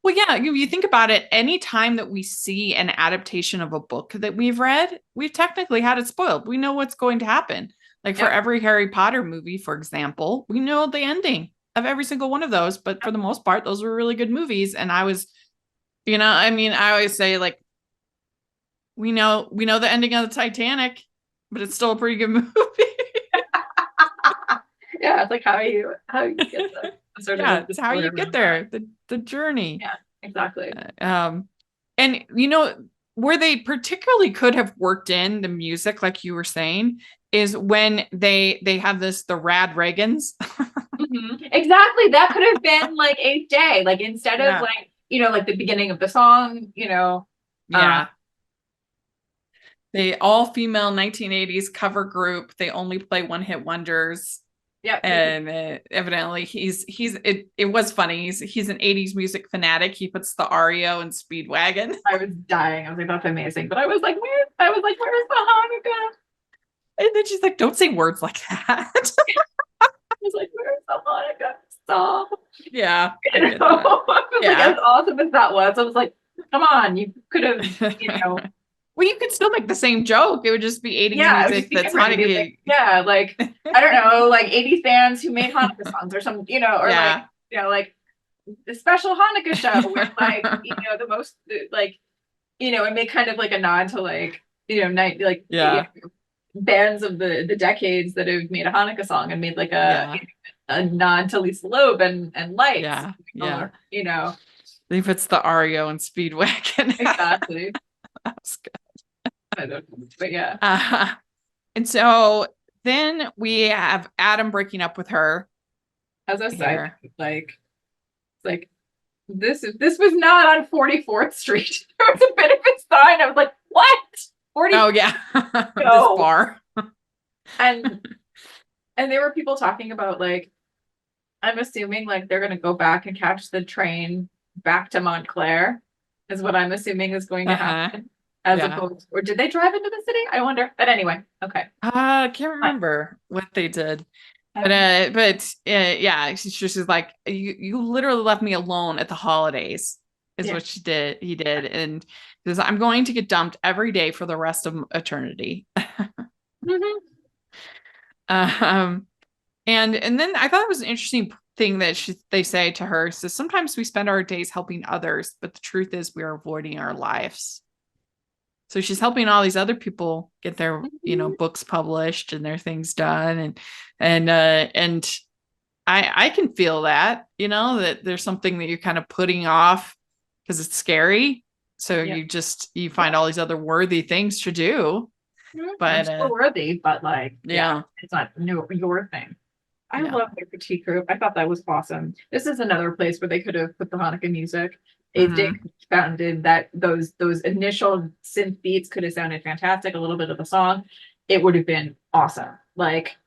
Well, yeah, you think about it, any time that we see an adaptation of a book that we've read, we've technically had it spoiled. We know what's going to happen. Like for Yep. every Harry Potter movie, for example, we know the ending of every single one of those. But for the most part, those were really good movies. And I was, I mean, I always say like, we know the ending of the Titanic, but it's still a pretty good movie. Yeah, it's like how you get there. Sort Yeah, of it's how you get there, the journey. Yeah, exactly. And where they particularly could have worked in the music, like you were saying, is when they have the Rad Reagans. Exactly. That could have been like Eighth Day. Like instead of Yeah. like, like the beginning of the song, Yeah. They all female 1980s cover group. They only play one-hit wonders. yeah. And evidently it was funny. He's an 80s music fanatic. He puts the REO in Speedwagon. I was dying. I was like, that's amazing. But I was like, where's the Hanukkah? And then she's like, don't say words like that. I was like, where's the Hanukkah? Stop. Yeah. Like, Yeah. as awesome as that was, I was like, come on, you could have, Well, you could still make the same joke. It would just be 80s music that's Hanukkah. Like, yeah, like I don't know, like 80s fans who made Hanukkah songs or some, or Yeah. like the special Hanukkah show where like, the most like, and make kind of like a nod to like, night like bands of the decades that have made a Hanukkah song and made like a nod to Lisa Loeb and Lights. Yeah. Or, He puts the REO in Speedwagon. Exactly. That was good. But yeah. And so then we have Adam breaking up with her. As a side, like this was not on 44th Street. There was a benefit sign. I was like, what? 40? Oh yeah. No. This bar. And there were people talking about like, I'm assuming like they're gonna go back and catch the train back to Montclair, is what I'm assuming is going to happen. As opposed, or did they drive into the city? I wonder. But anyway, okay. I can't remember what they did. But she's like, you literally left me alone at the holidays, is what she did. He did, and says, I'm going to get dumped every day for the rest of eternity. And then I thought it was an interesting thing that they say to her. So sometimes we spend our days helping others, but the truth is we are avoiding our lives. So she's helping all these other people get their, books published and their things done. And I can feel that, that there's something that you're kind of putting off because it's scary. So you find all these other worthy things to do. But it's still worthy, but like, it's not your thing. I love their critique group. I thought that was awesome. This is another place where they could have put the Hanukkah music. If they founded that those initial synth beats could have sounded fantastic, a little bit of the song, it would have been awesome. Like,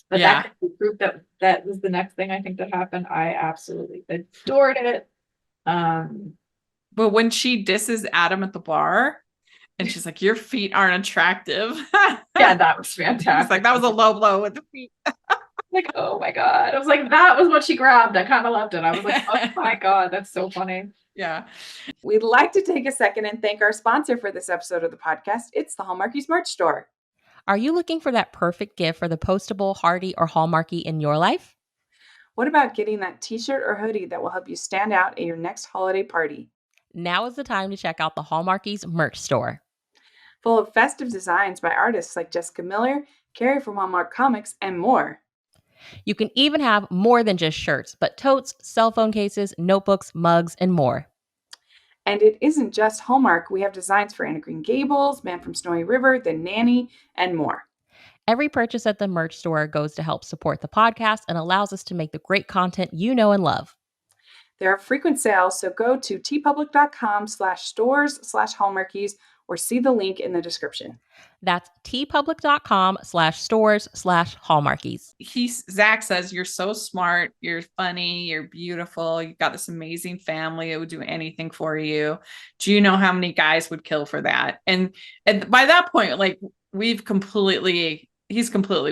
but that group that was the next thing I think that happened. I absolutely adored it. But when she disses Adam at the bar, and she's like, your feet aren't attractive. Yeah, that was fantastic. It's like, that was a low blow with the feet. Like, oh my God. I was like, that was what she grabbed. I kind of loved it. I was like, oh my God, that's so funny. Yeah. We'd like to take a second and thank our sponsor for this episode of the podcast. It's the Hallmarkies merch store. Are you looking for that perfect gift for the postable, hardy, or Hallmarky in your life? What about getting that t-shirt or hoodie that will help you stand out at your next holiday party? Now is the time to check out the Hallmarkies merch store. Full of festive designs by artists like Jessica Miller, Carrie from Hallmark Comics, and more. You can even have more than just shirts, but totes, cell phone cases, notebooks, mugs, and more. And it isn't just Hallmark. We have designs for Anna Green Gables, Man from Snowy River, The Nanny, and more. Every purchase at the merch store goes to help support the podcast and allows us to make the great content you know and love. There are frequent sales, so go to tpublic.com/stores/Hallmarkies or see the link in the description. That's tpublic.com/stores/Hallmarkies. Zach says, you're so smart, you're funny, you're beautiful, you've got this amazing family that would do anything for you. Do you know how many guys would kill for that? And by that point, like he's completely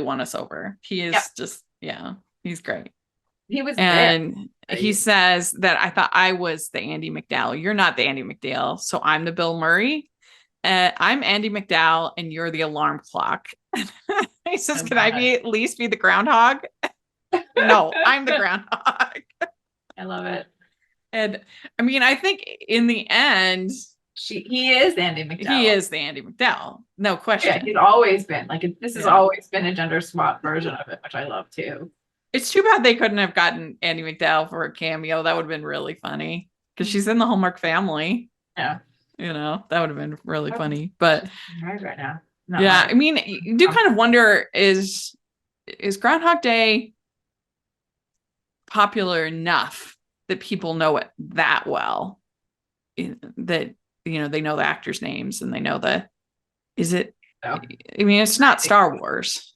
won us over. He is he's great. He was and he says that I thought I was the Andy McDowell. You're not the Andy McDowell. So I'm the Bill Murray. I'm Andy McDowell and you're the alarm clock. He says, can I at least be the groundhog? No, I'm the groundhog. I love it. And I mean, I think in the end, he is Andy McDowell. He is the Andy McDowell. No question. Yeah, he's always been like, this has always been a gender swap version of it, which I love too. It's too bad they couldn't have gotten Andy McDowell for a cameo. That would have been really funny because she's in the Hallmark family. Yeah. You know, that would have been really funny. But right now. Yeah, I mean, you do kind of wonder, is Groundhog Day popular enough that people know it that well? That, you know, they know the actors' names and they know is it, I mean, it's not Star Wars.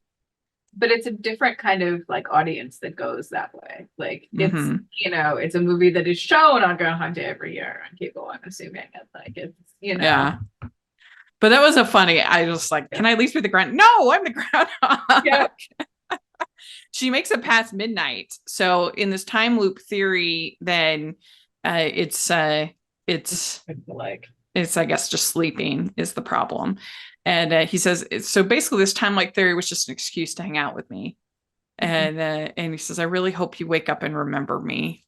But it's a different kind of like audience that goes that way. Like it's, you know, it's a movie that is shown on Groundhog Day every year on cable, I'm assuming. It's like, it's, you know. Yeah. But that was a funny, I was like, can I at least be the ground? No, I'm the groundhog. Yeah. She makes it past midnight. So in this time loop theory, then it's I guess just sleeping is the problem. And he says, so basically this time-like theory was just an excuse to hang out with me. And he says, I really hope you wake up and remember me.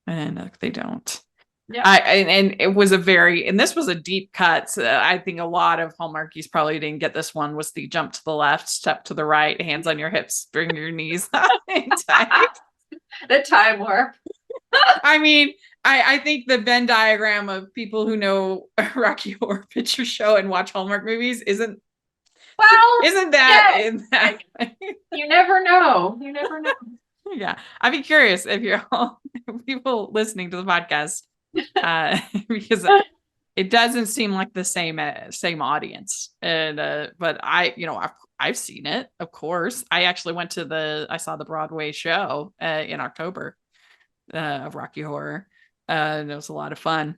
And they don't. Yeah. And it was and this was a deep cut. So I think a lot of Hallmarkies probably didn't get this one, was the jump to the left, step to the right, hands on your hips, bring your knees in tight. The time warp. I mean, I think the Venn diagram of people who know Rocky Horror Picture Show and watch Hallmark movies isn't that in that? You never know. You never know. Yeah, I'd be curious if you're all people listening to the podcast, because it doesn't seem like the same audience. And but I've seen it, of course. I actually I saw the Broadway show in October of Rocky Horror. And it was a lot of fun.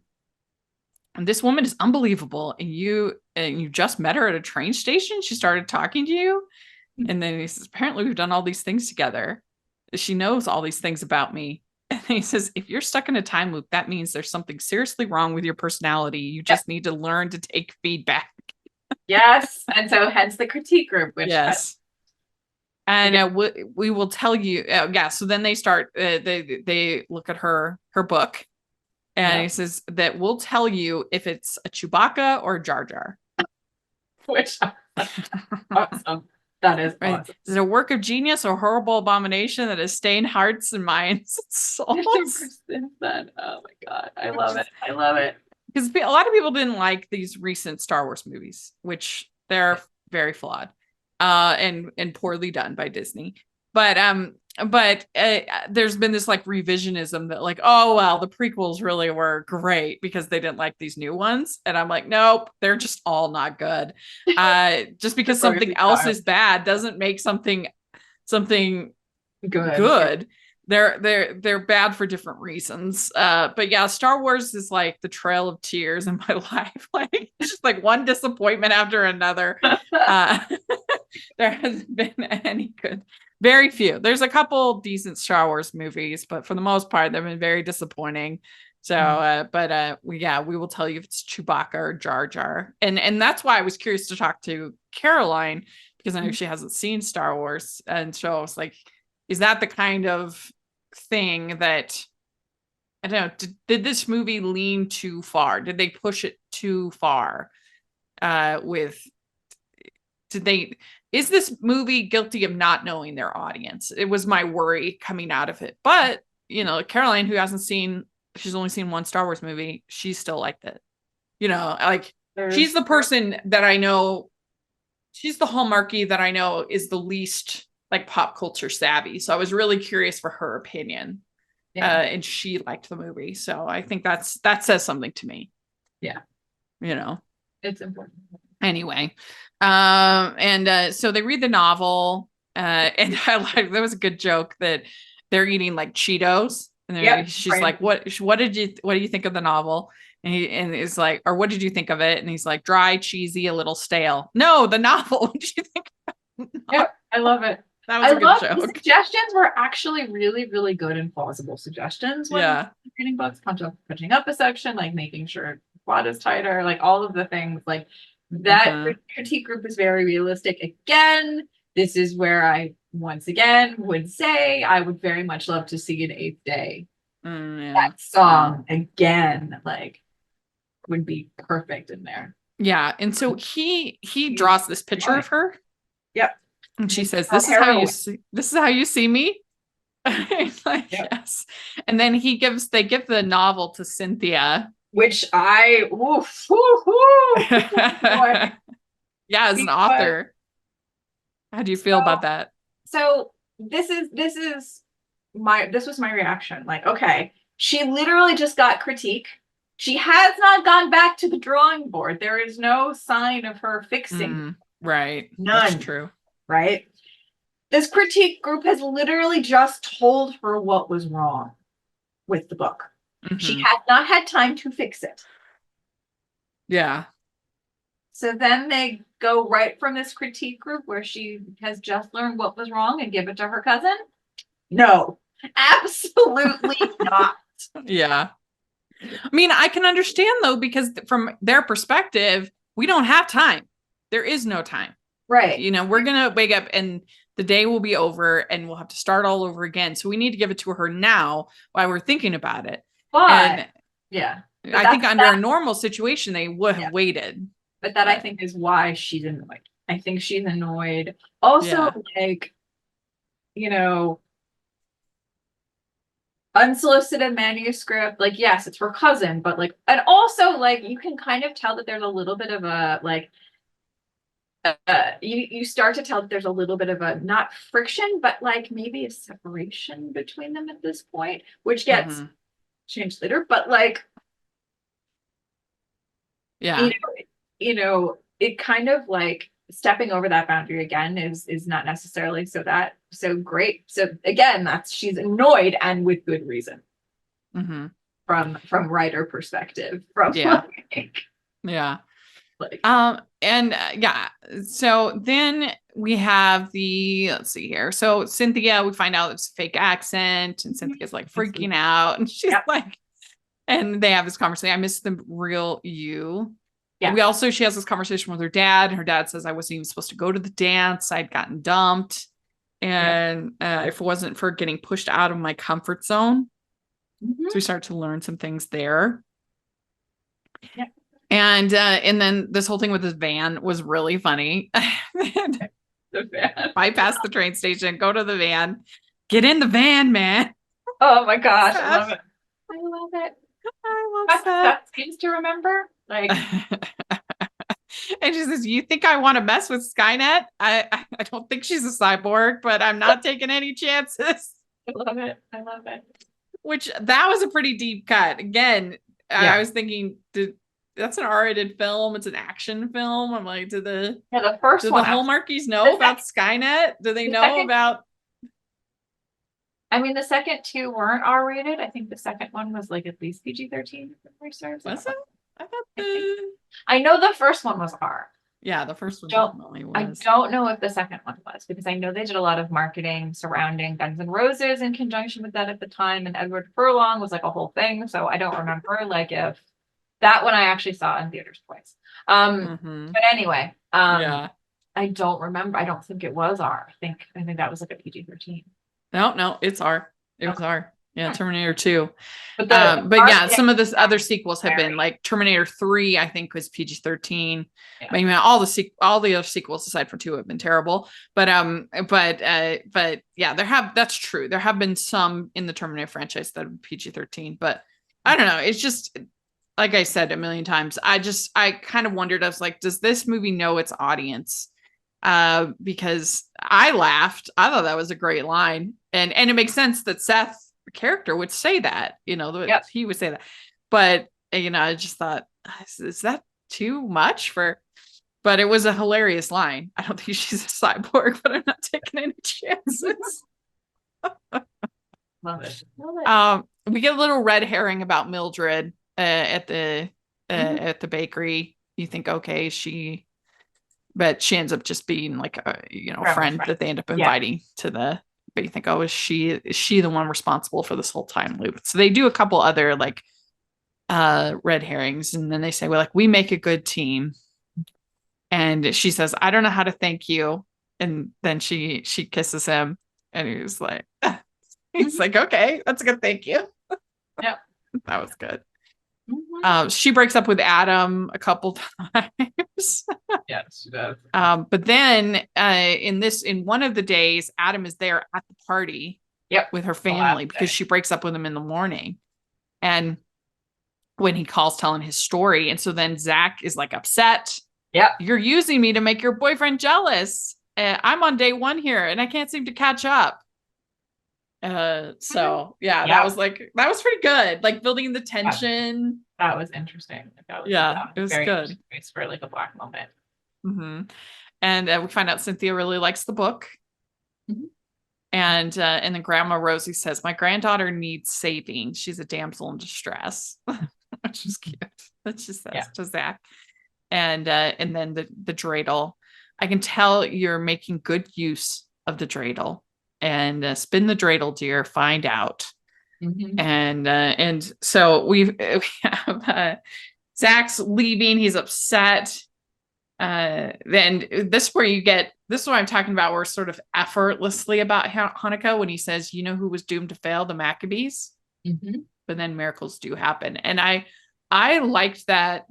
And this woman is unbelievable. And you just met her at a train station. She started talking to you. And then he says, apparently we've done all these things together. She knows all these things about me. And he says, if you're stuck in a time loop, that means there's something seriously wrong with your personality. You just need to learn to take feedback. Yes. And so hence the critique group, which and we will tell you. So then they start, they look at her book. And he says that we'll tell you if it's a Chewbacca or a Jar Jar. Which awesome. That is right. Awesome. Is it a work of genius or horrible abomination that has stained hearts and minds and souls? Oh my God. I love it. I love it. Because a lot of people didn't like these recent Star Wars movies, which they're very flawed and poorly done by Disney. But there's been this like revisionism that like, oh, well, the prequels really were great because they didn't like these new ones. And I'm like, nope, they're just all not good. Just because something else is bad doesn't make something good. They're bad for different reasons. But yeah, Star Wars is like the trail of tears in my life. Like it's just like one disappointment after another. There hasn't been any good. Very few. There's a couple decent Star Wars movies, but for the most part, they've been very disappointing. So, we will tell you if it's Chewbacca or Jar Jar. And that's why I was curious to talk to Caroline, because I know she hasn't seen Star Wars. And so I was like, is that the kind of thing that, I don't know, did this movie lean too far? Did they push it too far? Is this movie guilty of not knowing their audience? It was my worry coming out of it. But, you know, Caroline, who she's only seen one Star Wars movie, she still liked it. You know, like she's the person that I know, she's the Hallmarky that I know is the least like pop culture savvy. So I was really curious for her opinion. Yeah. And she liked the movie. So I think that says something to me. Yeah. You know, it's important. Anyway. So they read the novel, and there was a good joke that they're eating like Cheetos, and she's like, what do you think of the novel? And he's like, or what did you think of it? And he's like, dry, cheesy, a little stale. No, the novel. What did you think? Yeah, I love it. That was I a good love the joke. suggestions were actually really, really good and plausible suggestions when Yeah. reading books, punching up a section, like making sure the plot is tighter, like all of the things. Like that critique group is very realistic. Again, this is where I once again would say I would very much love to see an Eighth Day. Yeah. That song again, like, would be perfect in there. Yeah. And so he draws this picture of her. Yep. And she says, Oh, this is how you see me. Like, Yep. yes. And then they give the novel to Cynthia. Which I Yeah, as an author. How do you feel about that? So this was my reaction. Like, okay, she literally just got critique. She has not gone back to the drawing board. There is no sign of her fixing. Right. None. That's true. Right. This critique group has literally just told her what was wrong with the book. She has not had time to fix it. Yeah. So then they go right from this critique group where she has just learned what was wrong and give it to her cousin? No, absolutely not. Yeah. I mean, I can understand though, because from their perspective, we don't have time. There is no time. Right. You know, we're going to wake up and the day will be over and we'll have to start all over again. So we need to give it to her now while we're thinking about it. But yeah. I think under a normal situation, they would have waited. But that I think is why she's annoyed. I think she's annoyed. Also, like, you know, unsolicited manuscript, like, yes, it's her cousin, but like, and also like, you can kind of tell that there's a little bit of a, like, you start to tell that there's a little bit of a, not friction, but like maybe a separation between them at this point, which gets changed later, but like, yeah, you know, it kind of like stepping over that boundary again is not necessarily so great. So again, she's annoyed and with good reason. From writer perspective. So then we have let's see here. So Cynthia, we find out it's a fake accent and Cynthia's like freaking out and she's like, and they have this conversation. I miss the real you. Yeah. She has this conversation with her dad. Her dad says, I wasn't even supposed to go to the dance. I'd gotten dumped. And if it wasn't for getting pushed out of my comfort zone. So we start to learn some things there. Yeah. And then this whole thing with this van was really funny. The van. Bypass the train station, go to the van, get in the van, man. Oh my gosh, I love it. I love it. That's that seems to remember. Like, and she says, "You think I want to mess with Skynet? I don't think she's a cyborg, but I'm not taking any chances." I love it. I love it. Which that was a pretty deep cut. Again, I was thinking, that's an R-rated film. It's an action film. I'm like, do the first one, the Hallmarkies know about Skynet? Do they know about? I mean, the second two weren't R-rated. I think the second one was like at least PG-13. Was it? I thought I know the first one was R. Yeah, the first one definitely was. I don't know if the second one was, because I know they did a lot of marketing surrounding Guns N' Roses in conjunction with that at the time, and Edward Furlong was like a whole thing. So I don't remember like if that one I actually saw in theaters twice. But anyway, I don't remember. I don't think it was R. I think that was like a PG-13. No, it's R. It was R. Yeah, Terminator 2. But some of the other sequels have been like Terminator 3, I think was PG-13. Yeah. I mean, all the other sequels aside from 2 have been terrible. But yeah, that's true. There have been some in the Terminator franchise that are PG-13, but I don't know. It's just like I said a million times. I kind of wondered, I was like, does this movie know its audience? Because I laughed. I thought that was a great line. And it makes sense that Seth, the character, would say that, he would say that. But, I just thought, is that too much but it was a hilarious line. I don't think she's a cyborg, but I'm not taking any chances. Love it. We get a little red herring about Mildred at the bakery. You think, okay, she but she ends up just being like a Grandma's friend friend. that they end up Yeah. inviting to the. But you think, oh, is she the one responsible for this whole time loop? So they do a couple other like red herrings, and then they say, well, like, we make a good team, and she says, I don't know how to thank you, and then she kisses him, and he's like, he's like, okay, that's a good thank you. Yep. That was good. Mhm. She breaks up with Adam a couple times. Yes, she does. But then in one of the days, Adam is there at the party Yep. with her The family last because day. she breaks up with him in the morning. And when he calls telling his story, and so then Zach is like upset. Yep. You're using me to make your boyfriend jealous. I'm on day 1 here and I can't seem to catch up. So yeah, Yeah. that was pretty good. Like building the tension. That was interesting. That It was very good. interesting. It's for like a Black moment. Mm-hmm. And we find out Cynthia really likes the book. Mhm. And then Grandma Rosie says, my granddaughter needs saving. She's a damsel in distress, which is cute. That she says to Zach. And then the dreidel. I can tell you're making good use of the dreidel. And spin the dreidel, dear. Find out. Mhm. And so we have Zach's leaving. He's upset. Then this is where this is what I'm talking about. We're sort of effortlessly about Hanukkah when he says, you know who was doomed to fail? The Maccabees. Mhm. But then miracles do happen. And I liked that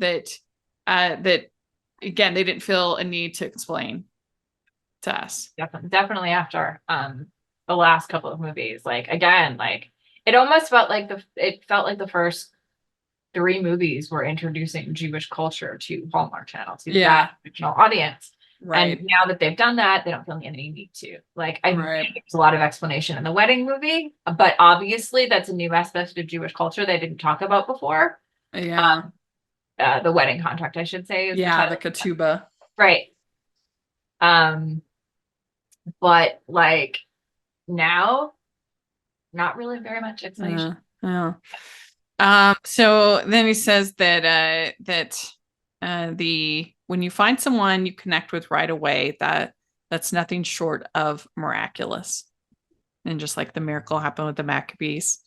again, they didn't feel a need to explain to us. Definitely after the last couple of movies, like again, like it almost felt like the first 3 movies were introducing Jewish culture to Hallmark Channel, to that original audience. Right. And now that they've done that, they don't feel any need to. Like, I Right. think there's a lot of explanation in the wedding movie, but obviously that's a new aspect of Jewish culture they didn't talk about before. Yeah. The wedding contract, I should say. Is the Yeah, the title. ketubah. Right. But like now, not really very much explanation. Yeah. So then he says that when you find someone you connect with right away, that's nothing short of miraculous. And just like the miracle happened with the Maccabees.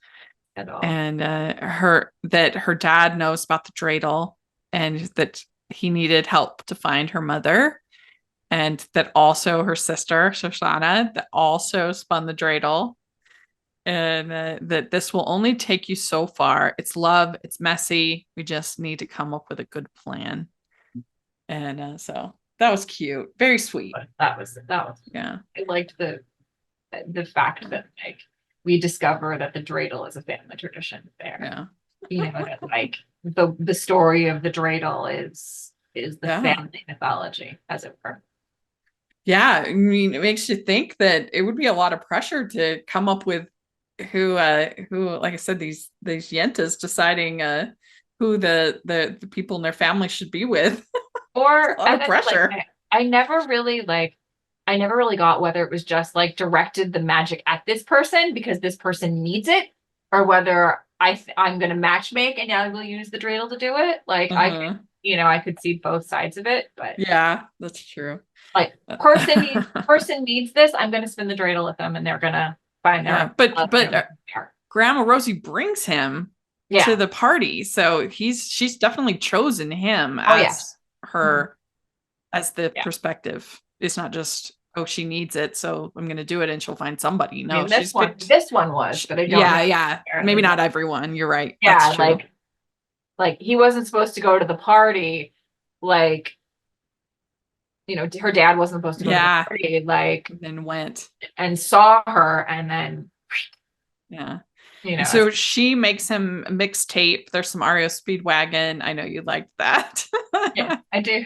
At all. And her dad knows about the dreidel and that he needed help to find her mother. And that also her sister, Shoshana, that also spun the dreidel. And that this will only take you so far. It's love. It's messy. We just need to come up with a good plan. And so that was cute. Very sweet. But that was Yeah. I liked the fact that like we discover that the dreidel is a family tradition there. Yeah. You know, that like the story of the dreidel is the family mythology, as it were. Yeah, I mean, it makes you think that it would be a lot of pressure to come up with who like I said, these yentas deciding who the people in their family should be with. Or a lot of pressure. Like, I never really got whether it was just like directed the magic at this person because this person needs it, or whether I'm going to match make and now we'll use the dreidel to do it. Like I could see both sides of it, but yeah, that's true. Like person needs this. I'm going to spin the dreidel at them, and they're going to find their. But Grandma Rosie brings him to the party, so she's definitely chosen him as her as the perspective. It's not just she needs it, so I'm going to do it, and she'll find somebody. No, I mean, this one was, but I don't. Yeah. Maybe not everyone. You're right. Yeah, that's true. Like he wasn't supposed to go to the party, like. You know, her dad wasn't supposed to go to the party, like, then went and saw her, and then, you know. So she makes him a mixtape. There's some REO Speedwagon. I know you liked that. Yeah, I do.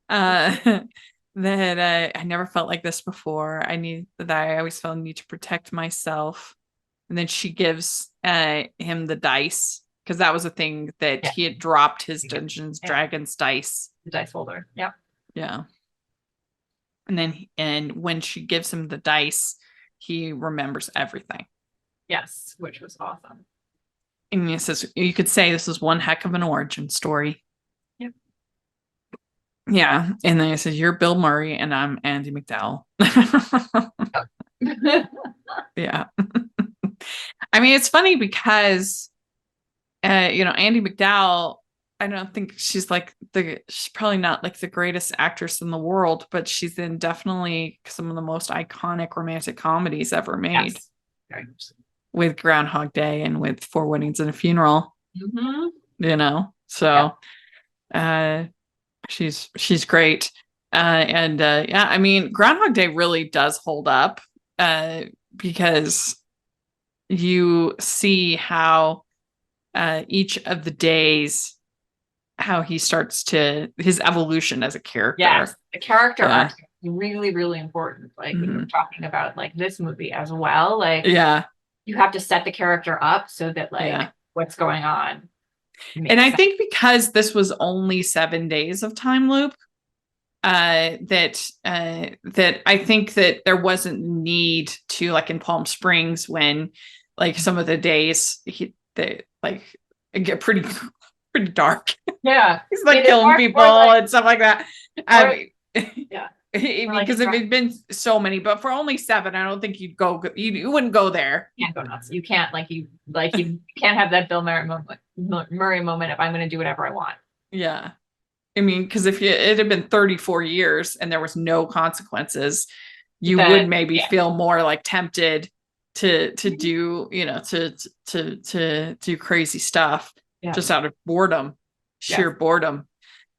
That I never felt like this before. I always felt a need to protect myself. And then she gives him the dice. Because that was a thing that he had dropped his Dungeons Dragons dice. The dice holder. Yeah. Yeah. And when she gives him the dice, he remembers everything. Yes, which was awesome. And he says, you could say this is one heck of an origin story. Yep. Yeah. And then I said, you're Bill Murray and I'm Andy McDowell. Yeah. I mean, it's funny because, Andy McDowell, I don't think she's probably not like the greatest actress in the world, but she's in definitely some of the most iconic romantic comedies ever made. Yes. Very much so. With Groundhog Day and with Four Weddings and a Funeral, so she's great. I mean, Groundhog Day really does hold up because you see how each of the days, how he starts to his evolution as a character. Yes, the character arc is really, really important. Like when you're talking about like this movie as well, like you have to set the character up so that like what's going on. And I think because this was only 7 days of time loop, that I think that there wasn't need to, like in Palm Springs when like some of the days they like get pretty dark. Yeah. He's like killing people and stuff like that. Yeah. Because if it'd been so many, but for only 7, I don't think you wouldn't go there. You can't go nuts. You can't you can't have that Bill Murray moment if I'm going to do whatever I want. Yeah. I mean, because if it had been 34 years and there was no consequences, you would maybe feel more like tempted to do, to do crazy stuff just out of boredom, sheer boredom,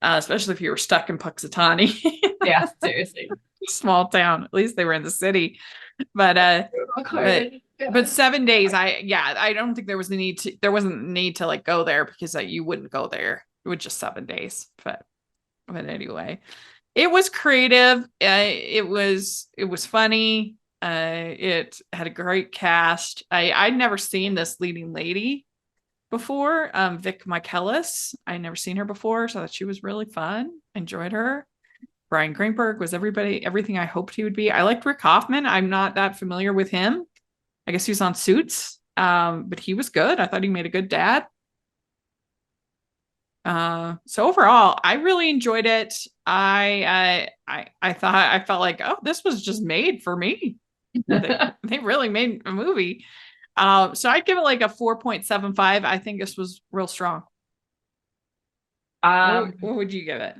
especially if you were stuck in Puxatawny. Yeah, seriously. Small town. At least they were in the city. But 7 days, I don't think there wasn't a need to like go there because you wouldn't go there with just 7 days. But anyway, it was creative. It was funny. It had a great cast. I'd never seen this leading lady before, Vic Michaelis. I'd never seen her before, so I thought she was really fun. Enjoyed her. Brian Greenberg was everything I hoped he would be. I liked Rick Hoffman. I'm not that familiar with him. I guess he was on Suits, but he was good. I thought he made a good dad. So overall, I really enjoyed it. I felt like, oh, this was just made for me. They really made a movie. So I'd give it like a 4.75. I think this was real strong. What would you give it?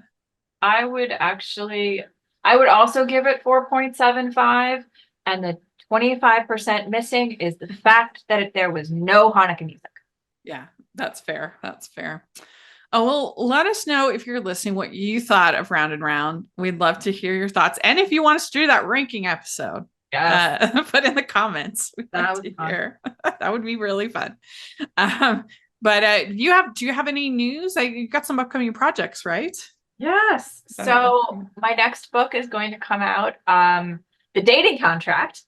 I would also give it 4.75, and the 25% missing is the fact that there was no Hanukkah music. Yeah, that's fair. Oh, well, let us know if you're listening what you thought of Round and Round. We'd love to hear your thoughts. And if you want us to do that ranking episode, put in the comments. That would be really fun. But do you have any news? You got some upcoming projects, right? Yes. So my next book is going to come out. The Dating Contract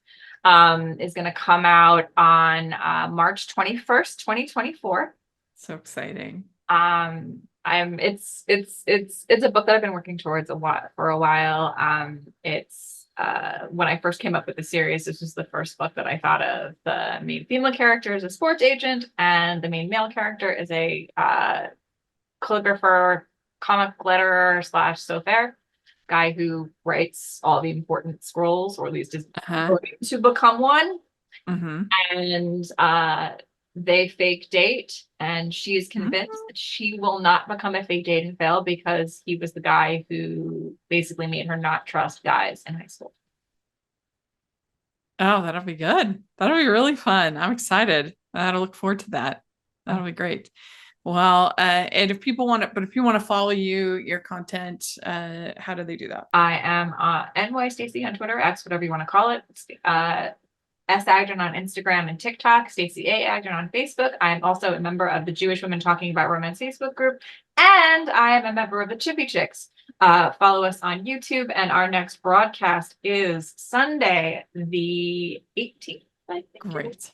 is going to come out on March 21st, 2024. So exciting. It's a book that I've been working towards for a while. It's when I first came up with the series, this was the first book that I thought of. The main female character is a sports agent, and the main male character is a calligrapher, comic letterer / sofair guy who writes all the important scrolls, or at least is going to become one. And they fake date, and she is convinced that she will not become a fake date and fail because he was the guy who basically made her not trust guys in high school. Oh, that'll be good. That'll be really fun. I'm excited. I look forward to that. That'll be great. Well, and if people want to follow your content, how do they do that? I am NY Stacey on Twitter, X, whatever you want to call it. S Agdern on Instagram and TikTok, Stacey A Agdern on Facebook. I am also a member of the Jewish Women Talking About Romance Facebook group, and I am a member of the Chippy Chicks. Follow us on YouTube, and our next broadcast is Sunday, the 18th. I think. Great.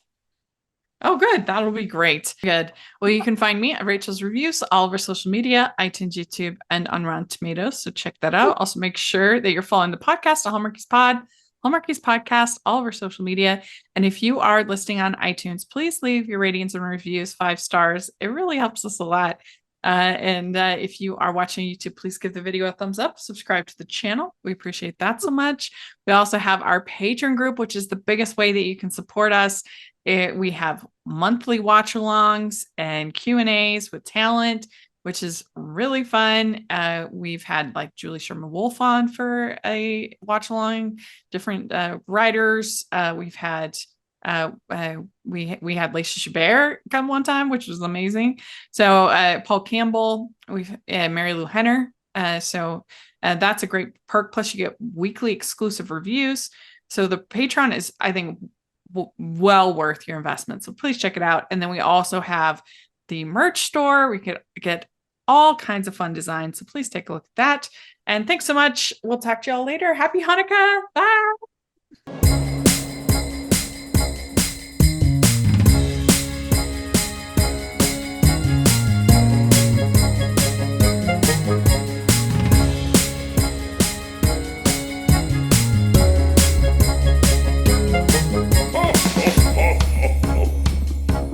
Oh, good. That'll be great. Good. Well, you can find me at Rachel's Reviews, all over social media, iTunes, YouTube, and on Rotten Tomatoes. So check that out. Also, make sure that you're following the podcast, Hallmarkies Pod, Hallmarkies Podcast, all over social media. And if you are listening on iTunes, please leave your ratings and reviews 5 stars. It really helps us a lot. And if you are watching YouTube, please give the video a thumbs up, subscribe to the channel. We appreciate that so much. We also have our Patreon group, which is the biggest way that you can support us. We have monthly watch alongs and Q&As with talent, which is really fun. We've had like Julie Sherman Wolf on for a watch along, different writers. We've had we had Lacey Chabert come one time, which was amazing. So Paul Campbell, we've Mary Lou Henner. So that's a great perk. Plus, you get weekly exclusive reviews. So the Patreon is, I think, well worth your investment. So please check it out. And then we also have the merch store. We could get all kinds of fun designs. So please take a look at that. And thanks so much. We'll talk to y'all later. Happy Hanukkah. Bye.